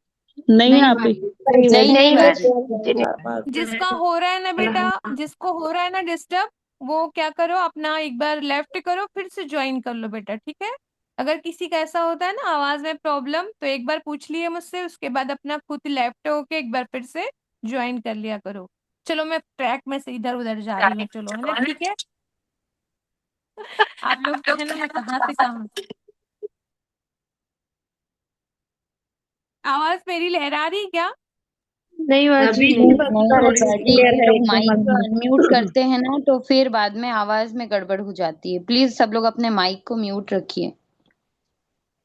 نہیں نہیں آپ ہی باجی، نہیں نہیں نہیں باجی، باجی۔ جی نہیں۔ جس کا ہو رہا ہے نا بیٹا، جس کو ہو رہا ہے نا ڈسٹرب، وہ کیا کرو، اپنا ایک بار لیفٹ کرو، پھر سے جوائن کر لو بیٹا، ٹھیک ہے؟ اگر کسی کا ایسا ہوتا ہے نا آواز میں پرابلم، تو ایک بار پوچھ لیے مجھ سے، اس کے بعد اپنا خود لیفٹ ہو کے ایک بار پھر سے جوائن کر لیا کرو۔ چلو میں ٹریک میں سے ادھر ادھر جا رہی ہوں، چلو ہے نا، ٹھیک ہے؟ آپ لوگ جو ہے نا، میں کہاں سے کہاں، آواز میری لہرا رہی کیا؟ نہیں باجی ابھی نہیں، نہیں تھوڑی سی باجی، کلیئر یہ ہے لوگ ایک دم مائک اچھا۔ انمیوٹ کرتے ہیں نا تو پھر بعد میں آواز میں گڑبڑ ہو جاتی ہے، پلیز سب لوگ اپنے مائک کو میوٹ رکھیے۔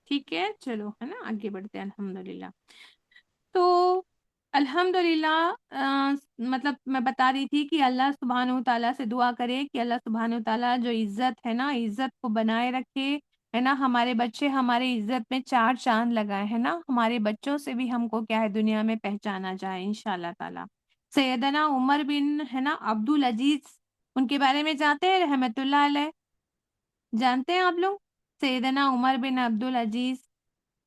ٹھیک ہے، چلو ہے نا، آگے بڑھتے ہیں الحمدللہ۔ تو الحمدللہ مطلب میں بتا رہی تھی کہ اللہ سبحانہ و تعالیٰ سے دعا کرے کہ اللہ سبحانہ و تعالیٰ جو عزت ہے نا، عزت کو بنائے رکھے، ہے نا، ہمارے بچے ہمارے عزت میں چار چاند لگائے، ہے نا، ہمارے بچوں سے بھی ہم کو کیا ہے دنیا میں پہچانا جائے انشاءاللہ تعالیٰ۔ سیدنا عمر بن ہے نا عبد العزیز، ان کے بارے میں جانتے ہیں رحمت اللہ علیہ، جانتے ہیں آپ لوگ؟ سیدنا عمر بن عبد العزیز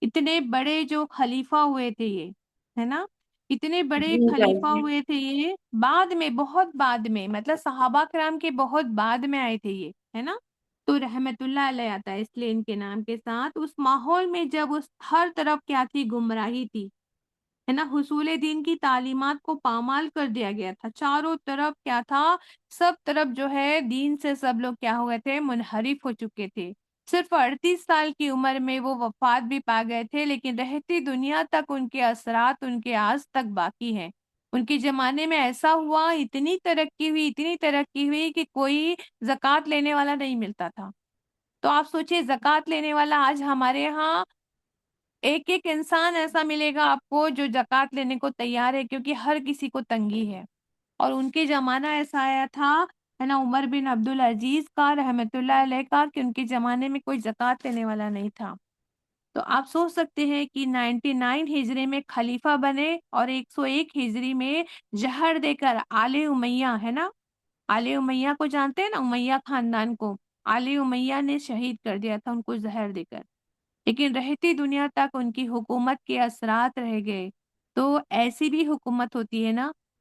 اتنے بڑے جو خلیفہ ہوئے تھے، یہ ہے نا، اتنے بڑے جی خلیفہ باجی، ہوئے تھے یہ، بعد میں بہت بعد میں، مطلب صحابہ کرام کے بہت بعد میں آئے تھے یہ، ہے نا، تو رحمت اللہ علیہ آتا ہے اس لیے ان کے نام کے ساتھ، اس ماحول میں جب اس ہر طرف کیا تھی، گمراہی تھی، ہے نا، حصول دین کی تعلیمات کو پامال کر دیا گیا تھا، چاروں طرف کیا تھا، سب طرف جو ہے دین سے سب لوگ کیا ہوئے تھے، منحرف ہو چکے تھے، صرف 38 سال کی عمر میں وہ وفات بھی پا گئے تھے، لیکن رہتی دنیا تک ان کے اثرات ان کے آج تک باقی ہیں۔ ان کے زمانے میں ایسا ہوا، اتنی ترقی ہوئی کہ کوئی زکوٰۃ لینے والا نہیں ملتا تھا۔ تو آپ سوچئے زکوٰۃ لینے والا آج ہمارے یہاں ایک ایک انسان ایسا ملے گا آپ کو جو زکوٰۃ لینے کو تیار ہے، کیونکہ ہر کسی کو تنگی ہے، اور ان کے زمانہ ایسا آیا تھا، ہے نا، عمر بن عبد العزیز کا رحمت اللہ علیہ کا، کہ ان کے زمانے میں کوئی زکوٰۃ لینے والا نہیں تھا۔ تو آپ سوچ سکتے ہیں کہ 99 ہجری میں خلیفہ بنے، اور 101 ہجری میں زہر دے کر آل امیہ، ہے نا، آل امیہ کو جانتے ہیں نا، امیہ خاندان کو آل امیہ نے شہید کر دیا تھا ان کو زہر دے کر، لیکن رہتی دنیا تک ان کی حکومت کے اثرات رہ گئے۔ تو ایسی بھی حکومت ہوتی ہے نا،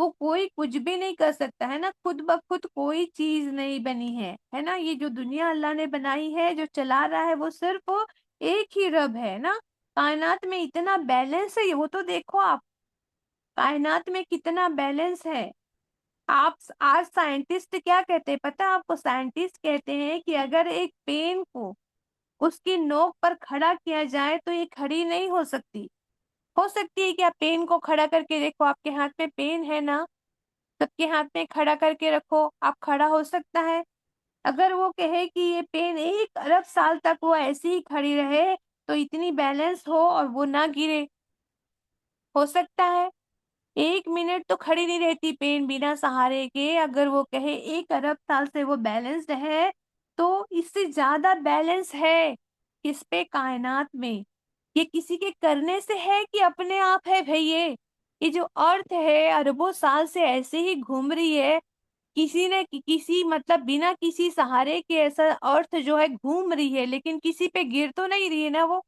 وہ کوئی کچھ بھی نہیں کر سکتا ہے نا، خود بخود کوئی چیز نہیں بنی ہے نا، یہ جو دنیا اللہ نے بنائی ہے، جو چلا رہا ہے وہ صرف ایک ہی رب ہے نا۔ کائنات میں اتنا بیلنس ہے، وہ تو دیکھو آپ، کائنات میں کتنا بیلنس ہے۔ آپ آج سائنٹسٹ کیا کہتے ہیں پتہ ہے آپ کو؟ سائنٹسٹ کہتے ہیں کہ اگر ایک پین کو اس کی نوک پر کھڑا کیا جائے تو یہ کھڑی نہیں ہو سکتی۔ ہو سکتی ہے کہ آپ پین کو کھڑا کر کے دیکھو، آپ کے ہاتھ میں پین ہے نا، سب کے ہاتھ میں کھڑا کر کے رکھو، آپ کھڑا ہو سکتا ہے؟ اگر وہ کہے کہ یہ پین 1 ارب سال تک وہ ایسی ہی کھڑی رہے تو اتنی بیلنس ہو اور وہ نہ گرے، ہو سکتا ہے؟ 1 منٹ تو کھڑی نہیں رہتی پین بنا سہارے کے، اگر وہ کہے 1 ارب سال سے وہ بیلنسڈ ہے تو اس سے زیادہ بیلنس ہے کس پہ؟ کائنات میں۔ یہ کسی کے کرنے سے ہے کہ اپنے آپ ہے بھئی؟ یہ جو ارتھ ہے اربوں سال سے ایسے ہی گھوم رہی ہے، کسی نے کسی مطلب بنا کسی سہارے کے ایسا ارتھ جو ہے گھوم رہی ہے، لیکن کسی پہ گر تو نہیں رہی ہے نا، وہ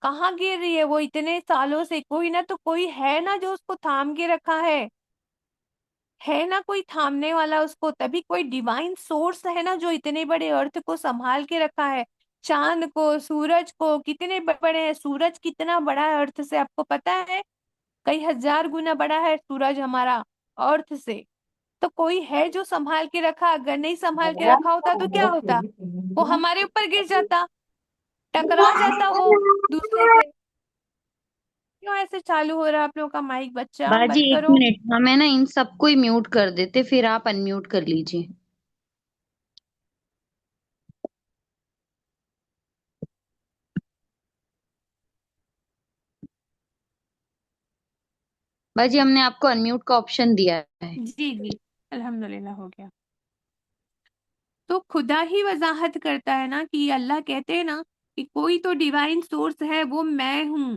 کہاں گر رہی ہے؟ وہ اتنے سالوں سے کوئی نہ تو کوئی ہے نا جو اس کو تھام کے رکھا ہے نا کوئی تھامنے والا اس کو، تبھی کوئی ڈیوائن سورس ہے نا جو اتنے بڑے ارتھ کو سنبھال کے رکھا ہے۔ چاند کو، سورج کو، کتنے بڑے ہیں، سورج کتنا بڑا ہے ارتھ سے، آپ کو پتا ہے؟ کئی ہزار گنا بڑا ہے سورج ہمارا ارتھ سے۔ تو کوئی ہے جو سنبھال کے رکھا، اگر نہیں سنبھال کے رکھا ہوتا تو کیا ہوتا؟ وہ ہمارے اوپر گر جاتا، ٹکرا جاتا وہ دوسرے سے۔ کیوں ایسے چالو ہو رہا ہے آپ لوگوں کا مائک؟ بچہ باجی بند ایک کرو۔ منٹ، ہمیں نا ان سب کو ہی میوٹ کر دیتے، پھر آپ ان میوٹ کر لیجیے۔ باجی ہم نے آپ کو ان میوٹ کا آپشن دیا ہے۔ جی جی الحمدللہ ہو گیا۔ تو خدا ہی وضاحت کرتا ہے نا کہ اللہ کہتے ہیں نا کہ کوئی تو ڈیوائن سورس ہے، وہ میں ہوں،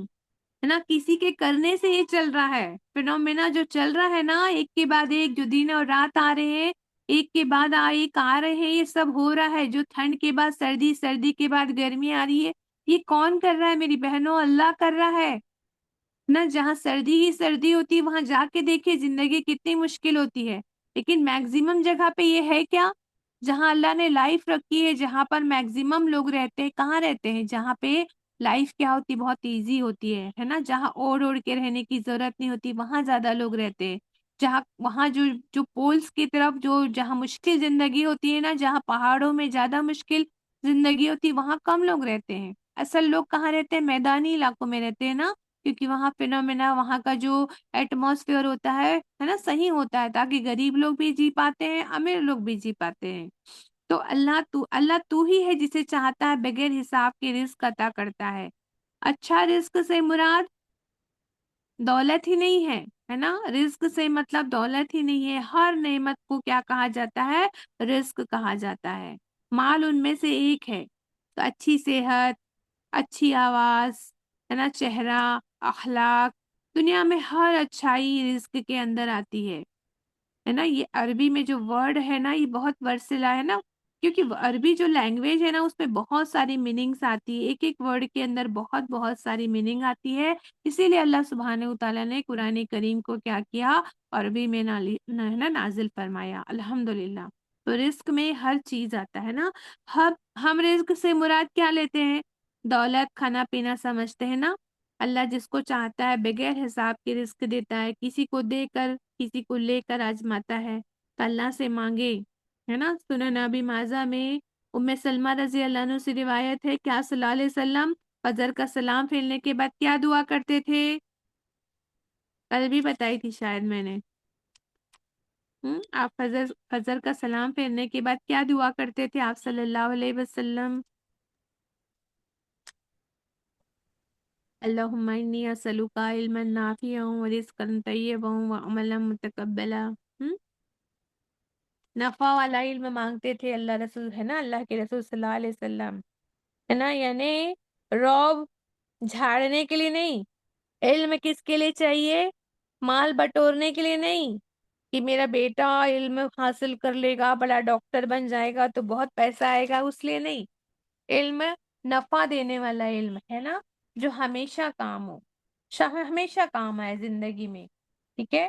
ہے نا، کسی کے کرنے سے یہ چل رہا ہے فینومینا جو چل رہا ہے نا، ایک کے بعد ایک، جو دن اور رات آ رہے ہیں، ایک کے بعد ایک آ رہے ہیں، یہ سب ہو رہا ہے، جو ٹھنڈ کے بعد سردی، سردی کے بعد گرمی آ رہی ہے، یہ کون کر رہا ہے میری بہنوں؟ اللہ کر رہا ہے نا۔ جہاں سردی ہی سردی ہوتی ہے وہاں جا کے دیکھیں زندگی کتنی مشکل ہوتی ہے، لیکن میکزیمم جگہ پہ یہ ہے کیا؟ جہاں اللہ نے لائف رکھی ہے، جہاں پر میکزیمم لوگ رہتے ہیں، کہاں رہتے ہیں؟ جہاں پہ لائف کیا ہوتی، بہت ایزی ہوتی ہے نا، جہاں اوڑھ اوڑھ کے رہنے کی ضرورت نہیں ہوتی، وہاں زیادہ لوگ رہتے ہیں۔ جہاں وہاں جو جو پولس کی طرف جو جہاں مشکل زندگی ہوتی ہے نا، جہاں پہاڑوں میں زیادہ مشکل زندگی ہوتی ہے، وہاں کم لوگ رہتے ہیں۔ اصل لوگ کہاں رہتے ہیں؟ میدانی علاقوں میں رہتے ہیں نا، کیونکہ وہاں فینومینا، وہاں کا جو ایٹماسفیئر ہوتا ہے نا، صحیح ہوتا ہے، تاکہ غریب لوگ بھی جی پاتے ہیں، امیر لوگ بھی جی پاتے ہیں۔ تو اللہ تو ہی ہے جسے چاہتا ہے بغیر حساب کے رزق عطا کرتا ہے۔ اچھا رزق سے مراد دولت ہی نہیں ہے نا، رزق سے مطلب دولت ہی نہیں ہے، ہر نعمت کو کیا کہا جاتا ہے؟ رزق کہا جاتا ہے۔ مال ان میں سے ایک ہے، تو اچھی صحت، اچھی آواز، ہے نا، چہرہ، اخلاق، دنیا میں ہر اچھائی رزق کے اندر آتی ہے نا۔ یہ عربی میں جو ورڈ ہے نا، یہ بہت ورسیلا ہے نا، کیونکہ عربی جو لینگویج ہے نا اس میں بہت ساری میننگس آتی ہے، ایک ایک ورڈ کے اندر بہت بہت ساری میننگ آتی ہے، اسی لیے اللہ سبحانہ وتعالیٰ نے قرآن کریم کو کیا کیا؟ عربی میں نازل فرمایا، الحمدللہ۔ تو رزق میں ہر چیز آتا ہے نا۔ ہم رزق سے مراد کیا لیتے ہیں؟ دولت، کھانا پینا سمجھتے ہیں نا۔ اللہ جس کو چاہتا ہے بغیر حساب کے رزق دیتا ہے، کسی کو دے کر کسی کو لے کر آزماتا ہے، تو اللہ سے مانگے، ہے نا۔ سنن ابی ماجہ میں ام سلمہ رضی اللہ عنہ سے روایت ہے کہ آپ صلی اللہ علیہ وسلم فجر کا سلام پھیرنے کے بعد کیا دعا کرتے تھے؟ کل بھی بتائی تھی شاید میں نے۔ آپ فجر کا سلام پھیرنے کے بعد کیا دعا کرتے تھے آپ صلی اللہ علیہ وسلم؟ اللہم انی اسألک علما نافعا ورزقا طیبا وعملا متقبلا۔ نفع والا علم مانگتے تھے اللہ رسول، ہے نا، اللہ کے رسول صلی اللہ علیہ وسلم، ہے نا، یعنی روب جھاڑنے کے لیے نہیں، علم کس کے لیے چاہیے؟ مال بٹورنے کے لیے نہیں، کہ میرا بیٹا علم حاصل کر لے گا، بڑا ڈاکٹر بن جائے گا تو بہت پیسہ آئے گا، اس لیے نہیں۔ علم نفع دینے والا علم ہے نا، جو ہمیشہ کام ہو، ہمیشہ کام آئے زندگی میں، ٹھیک ہے۔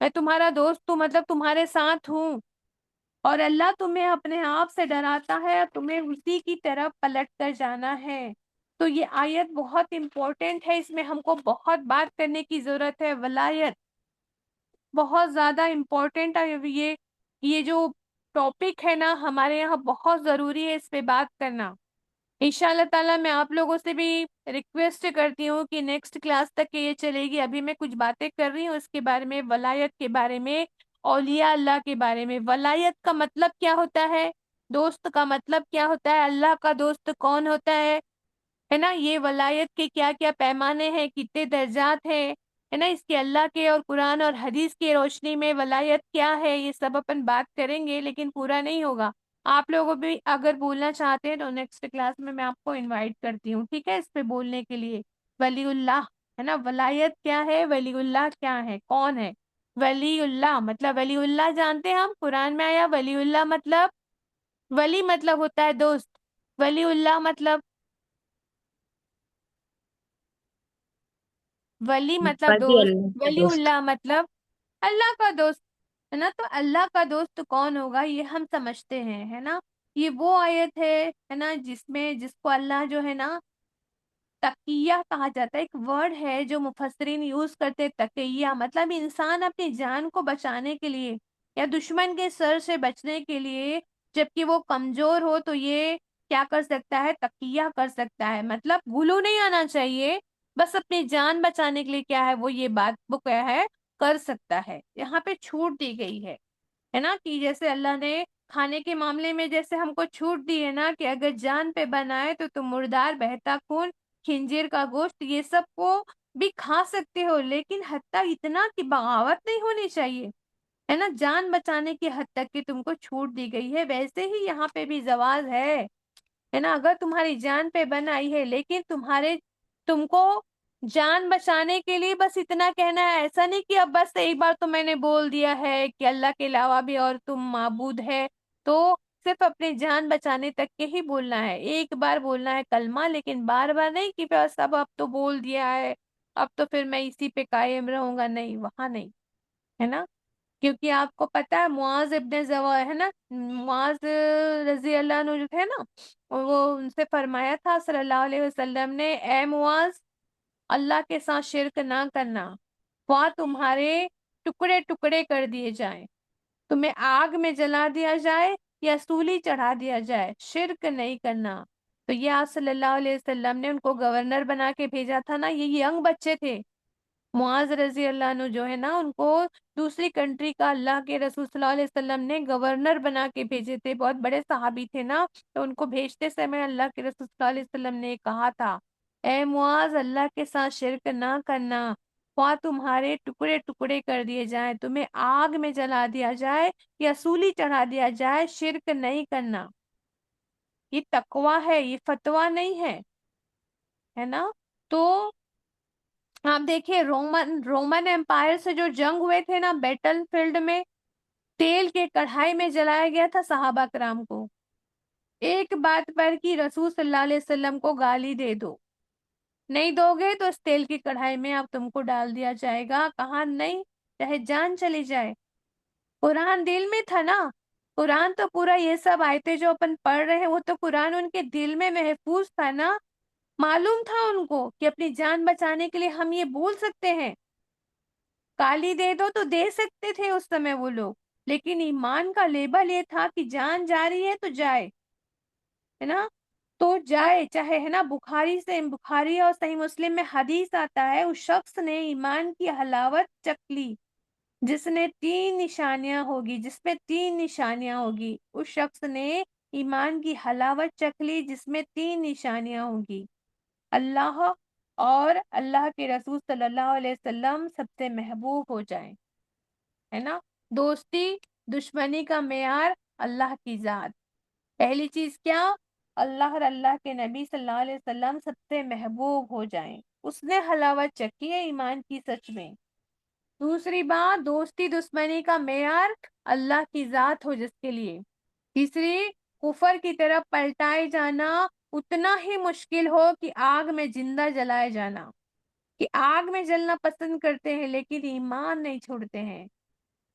میں تمہارا دوست ہوں، مطلب تمہارے ساتھ ہوں، اور اللہ تمہیں اپنے آپ سے ڈراتا ہے اور تمہیں اسی کی طرف پلٹ کر جانا ہے۔ تو یہ آیت بہت امپورٹنٹ ہے، اس میں ہم کو بہت بات کرنے کی ضرورت ہے۔ ولایت بہت زیادہ امپورٹنٹ ہے، یہ جو ٹاپک ہے نا ہمارے یہاں بہت ضروری ہے اس پہ بات کرنا۔ انشاءاللہ تعالیٰ میں آپ لوگوں سے بھی ریکویسٹ کرتی ہوں کہ نیکسٹ کلاس تک یہ چلے گی۔ ابھی میں کچھ باتیں کر رہی ہوں اس کے بارے میں، ولایت کے بارے میں، اولیاء اللہ کے بارے میں۔ ولایت کا مطلب کیا ہوتا ہے؟ دوست کا مطلب کیا ہوتا ہے؟ اللہ کا دوست کون ہوتا ہے نا؟ یہ ولایت کے کیا کیا پیمانے ہیں، کتنے درجات ہیں، ہے نا؟ اس کے اللہ کے اور قرآن اور حدیث کی روشنی میں ولایت کیا ہے، یہ سب اپن بات کریں گے، لیکن پورا نہیں ہوگا۔ آپ لوگوں بھی اگر بولنا چاہتے ہیں تو نیکسٹ کلاس میں آپ کو انوائٹ کرتی ہوں، ٹھیک ہے، اس پہ بولنے کے لیے۔ ولی اللہ، ہے نا؟ ولایت کیا ہے، ولی اللہ کیا ہے، کون ہے ولی اللہ؟ مطلب ولی اللہ جانتے ہیں ہم، قرآن میں آیا ولی اللہ مطلب، ولی مطلب ہوتا ہے دوست، ولی اللہ مطلب، ولی مطلب بس یہ دوست، اللہ کا ولی دوست. اللہ مطلب اللہ کا دوست، ہے نا؟ تو اللہ کا دوست کون ہوگا یہ ہم سمجھتے ہیں، ہے نا؟ یہ وہ آیت ہے نا، جس کو اللہ جو ہے نا تقیہ کہا جاتا ہے۔ ایک ورڈ ہے جو مفسرین یوز کرتے، تقیہ مطلب انسان اپنی جان کو بچانے کے لیے یا دشمن کے سر سے بچنے کے لیے جبکہ وہ کمزور ہو تو یہ کیا کر سکتا ہے؟ تقیہ کر سکتا ہے، مطلب گلو نہیں آنا چاہیے، بس اپنی جان بچانے کے لیے کیا ہے وہ یہ بات وہ کیا ہے کر سکتا ہے۔ یہاں پہ چھوٹ دی گئی ہے نا، کہ جیسے اللہ نے کھانے کے معاملے میں جیسے ہم کو چھوٹ دی ہے نا کہ اگر جان پہ بنائے تو تم مردار، بہتا خون، خنزیر کا گوشت یہ سب کو بھی کھا سکتے ہو، لیکن حتیٰ اتنا کہ بغاوت نہیں ہونی چاہیے، ہے نا؟ جان بچانے کی حد تک کہ تم کو چھوٹ دی گئی ہے۔ ویسے ہی یہاں پہ بھی زواج ہے نا؟ اگر تمہاری جان پہ بن آئی ہے لیکن تم کو جان بچانے کے لیے بس اتنا کہنا ہے، ایسا نہیں کہ اب بس ایک بار تو میں نے بول دیا ہے کہ اللہ کے علاوہ بھی اور تم معبود ہے، تو صرف اپنی جان بچانے تک کے ہی بولنا ہے۔ ایک بار بولنا ہے کلمہ، لیکن بار بار نہیں کہ بس اب تو بول دیا ہے، اب تو پھر میں اسی پہ قائم رہوں گا، نہیں، وہاں نہیں، ہے نا؟ کیونکہ آپ کو پتا ہے معاذ ابن زوا ہے نا، معاذ رضی اللہ عنہ جو تھے نا، وہ ان سے فرمایا تھا صلی اللہ علیہ وسلم نے، اے معاذ، اللہ کے ساتھ شرک نہ کرنا، وہاں تمہارے ٹکڑے ٹکڑے کر دیے جائیں، تمہیں آگ میں جلا دیا جائے یا سولی چڑھا دیا جائے، شرک نہیں کرنا۔ تو یہ آپ صلی اللہ علیہ وسلم نے ان کو گورنر بنا کے بھیجا تھا نا، یہ ینگ بچے تھے، معاذ رضی اللہ عنہ جو ہے نا، ان کو دوسری کنٹری کا اللہ کے رسول صلی اللہ علیہ وسلم نے گورنر بنا کے بھیجے تھے، بہت بڑے صحابی تھے نا، تو ان کو بھیجتے سمے اللہ کے رسول صلی اللہ علیہ وسلم نے کہا تھا، اے معاذ، اللہ کے ساتھ شرک نہ کرنا، خواہ تمہارے ٹکڑے ٹکڑے کر دیے جائیں، تمہیں آگ میں جلا دیا جائے یا سولی چڑھا دیا جائے، شرک نہیں کرنا۔ یہ تقوی ہے، یہ فتویٰ نہیں ہے نا؟ تو آپ دیکھیں رومن امپائر سے جو جنگ ہوئے تھے نا بیٹل فیلڈ میں، تیل کے کڑھائی میں جلایا گیا تھا صحابہ کرام کو، ایک بات پر کہ رسول صلی اللہ علیہ وسلم کو گالی دے دو، نہیں دو گے تو اس تیل کی کڑھائی میں اب تم کو ڈال دیا جائے گا، کہاں نہیں، چاہے جان چلی جائے۔ قرآن دل میں تھا نا، قرآن تو پورا یہ سب آیتیں جو اپن پڑھ رہے ہیں وہ تو قرآن ان کے دل میں محفوظ تھا نا، معلوم تھا ان کو کہ اپنی جان بچانے کے لیے ہم یہ بول سکتے ہیں، گالی دے دو تو دے سکتے تھے اس سمے وہ لوگ، لیکن ایمان کا لیبل یہ تھا کہ جان جا رہی ہے تو جائے، ہے نا؟ تو جائے، چاہے ہے نا، بخاری اور صحیح مسلم میں حدیث آتا ہے، اس شخص نے ایمان کی حلاوت چکھ لی جس نے تین نشانیاں ہوگی، جس میں تین نشانیاں ہوگی، اس شخص نے ایمان کی حلاوت چکھ لی جس میں تین نشانیاں ہوگی، اللہ اور اللہ کے رسول صلی اللہ علیہ وسلم سب سے محبوب ہو جائیں، ہے نا؟ دوستی دشمنی کا معیار اللہ کی ذات، پہلی چیز کیا؟ اللہ اور اللہ کے نبی صلی اللہ علیہ وسلم سب سے محبوب ہو جائیں، اس نے حلاوت چکھی ہے ایمان کی سچ میں۔ دوسری بات، دوستی دشمنی کا معیار اللہ کی ذات ہو جس کے لیے۔ تیسری، کفر کی طرف پلٹائے جانا اتنا ہی مشکل ہو کہ آگ میں زندہ جلائے جانا، کہ آگ میں جلنا پسند کرتے ہیں لیکن ایمان نہیں چھوڑتے ہیں،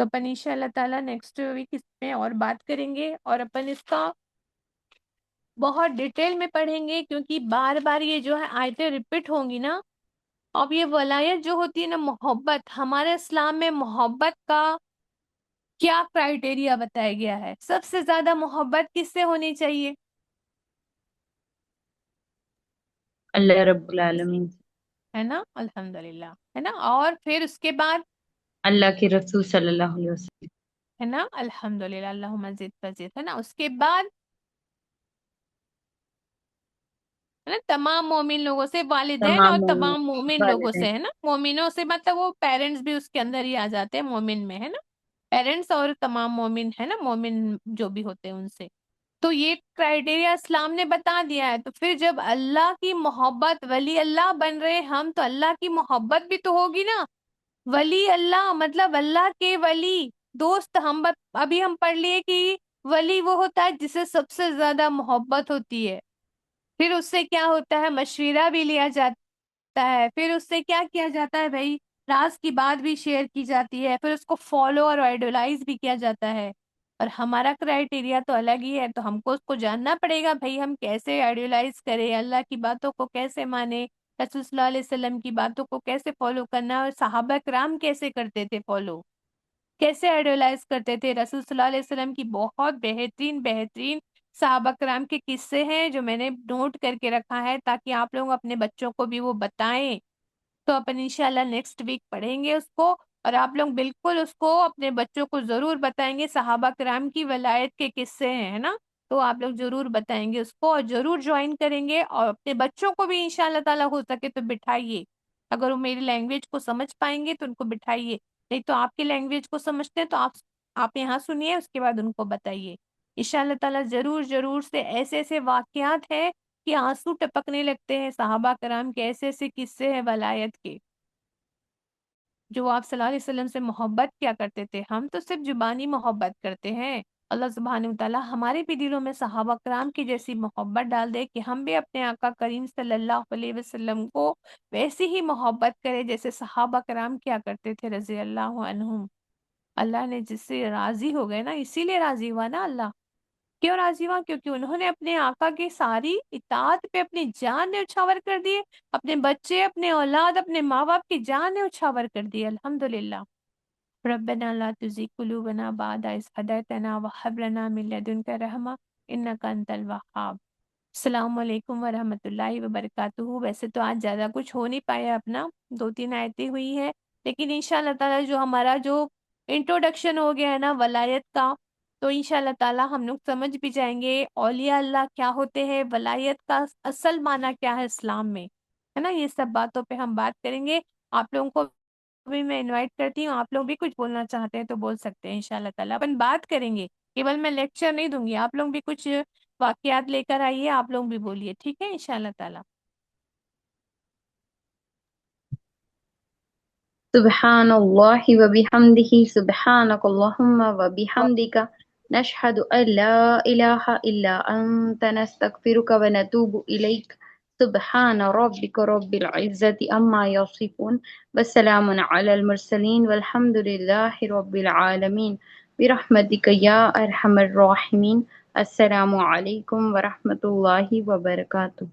تو اپن انشاءاللہ تعالیٰ نیکسٹ ویک اس میں اور بات کریں گے، اور اپن اس کا بہت ڈیٹیل میں پڑھیں گے، کیونکہ بار بار یہ جو ہے آیتیں ریپیٹ ہوں گی نا۔ اب یہ ولایت جو ہوتی ہے نا، محبت، ہمارے اسلام میں محبت کا کیا کرائٹیریا بتایا گیا ہے؟ سب سے زیادہ محبت کس سے ہونی چاہیے؟ اللہ رب العالمین سے، ہے نا، الحمدللہ، ہے نا، اور پھر اس کے بعد اللہ کے رسول صلی اللہ علیہ وسلم، ہے نا، الحمدللہ، اللہم زد فزد، ہے نا، اس کے بعد ہے نا تمام مومن لوگوں سے، والدین تمام اور مومنین، تمام مومن لوگوں والدین، سے، ہے نا، مومنوں سے مطلب وہ پیرنٹس بھی اس کے اندر ہی آ جاتے ہیں، مومن میں، ہے نا، پیرنٹس اور تمام مومن، ہے نا، مومن جو بھی ہوتے ہیں ان سے۔ تو یہ کرائٹیریا اسلام نے بتا دیا ہے، تو پھر جب اللہ کی محبت، ولی اللہ بن رہے ہم، تو اللہ کی محبت بھی تو ہوگی نا۔ ولی اللہ مطلب اللہ کے ولی دوست، ابھی ہم پڑھ لیے کہ ولی وہ ہوتا ہے جسے سب سے زیادہ محبت ہوتی ہے، پھر اس سے کیا ہوتا ہے، مشورہ بھی لیا جاتا ہے، پھر اس سے کیا کیا جاتا ہے بھائی، راز کی بات بھی شیئر کی جاتی ہے، پھر اس کو فالو اور آئیڈولائز بھی کیا جاتا ہے۔ اور ہمارا کرائٹیریا تو الگ ہی ہے، تو ہم کو اس کو جاننا پڑے گا بھائی، ہم کیسے آئیڈولائز کریں، اللہ کی باتوں کو کیسے مانیں، رسول صلی اللہ علیہ وسلم کی باتوں کو کیسے فالو کرنا، اور صحابہ کرام کیسے کرتے تھے فالو، کیسے آئیڈولائز کرتے تھے۔ رسول صلی اللہ علیہ وسلم کی بہت بہترین بہترین صحابہ کرام کے قصے ہیں جو میں نے نوٹ کر کے رکھا ہے، تاکہ آپ لوگ اپنے بچوں کو بھی وہ بتائیں۔ تو اپن انشاءاللہ نیکسٹ ویک پڑھیں گے اس کو، اور آپ لوگ بالکل اس کو اپنے بچوں کو ضرور بتائیں گے، صحابہ کرام کی ولایت کے قصے ہیں، ہے نا، تو آپ لوگ ضرور بتائیں گے اس کو، اور ضرور جوائن کریں گے، اور اپنے بچوں کو بھی انشاءاللہ تعالیٰ ہو سکے تو بٹھائیے، اگر وہ میری لینگویج کو سمجھ پائیں گے تو ان کو بٹھائیے، نہیں تو آپ کی لینگویج کو سمجھتے ہیں تو آپ یہاں سنیے، اس کے بعد ان کو بتائیے انشاءاللہ تعالیٰ۔ ضرور ضرور سے ایسے ایسے واقعات ہیں کہ آنسو ٹپکنے لگتے ہیں، صحابہ کرام کے ایسے ایسے قصے ہیں ولایت کے، جو آپ صلی اللہ علیہ وسلم سے محبت کیا کرتے تھے۔ ہم تو صرف زبانی محبت کرتے ہیں، اللہ سبحانہ وتعالیٰ ہمارے بھی دلوں میں صحابہ کرام کی جیسی محبت ڈال دے کہ ہم بھی اپنے آقا کریم صلی اللہ علیہ وسلم کو ویسی ہی محبت کرے جیسے صحابہ کرام کیا کرتے تھے رضی اللہ عنہم۔ اللہ نے جس سے راضی ہو گئے نا، اسی لیے راضی ہوا نا اللہ، کیوں راضی ہوا؟ کیونکہ انہوں نے اپنے آقا کی ساری اطاعت پہ اپنی جان نچھاور کر دیے، اپنے بچے، اپنے اولاد، اپنے ماں باپ کی جان نچھاور کر دی، الحمدللہ۔ ربنا لا تزغ قلوبنا بعد إذ هديتنا وهب لنا من لدنك رحمة إنك أنت الوهاب۔ السلام علیکم ورحمۃ اللہ وبرکاتہ۔ ویسے تو آج زیادہ کچھ ہو نہیں پایا اپنا، 2-3 آیتیں ہوئی ہیں، لیکن انشاءاللہ تعالیٰ جو ہمارا جو انٹروڈکشن ہو گیا ہے نا ولایت کا، تو انشاءاللہ تعالیٰ ہم لوگ سمجھ بھی جائیں گے اولیاء اللہ کیا ہوتے ہیں، ولایت کا اصل معنی کیا ہے اسلام میں، ہے نا، یہ سب باتوں پہ ہم بات کریں گے۔ آپ لوگوں کو بھی میں انوائٹ کرتی ہوں، آپ لوگ بھی کچھ بولنا چاہتے ہیں تو بول سکتے ہیں، انشاءاللہ تعالیٰ اپن بات کریں گے، کیول میں لیکچر نہیں دوں گی، آپ لوگ بھی کچھ واقعات لے کر آئیے، آپ لوگ بھی بولیے، ٹھیک ہے انشاءاللہ تعالیٰ۔ سبحان اللہ وبحمدہ، سبحانک اللہم وبحمدک، نشہد ان لا الہ الا انت، نستغفرک ونتوب الیک، سبحان ربک رب العزت عما یصفون، والسلام علی المرسلین، والحمد للہ رب العالمین، برحمتک یا ارحم الراحمین۔ السلام علیکم ورحمۃ اللہ وبرکاتہ۔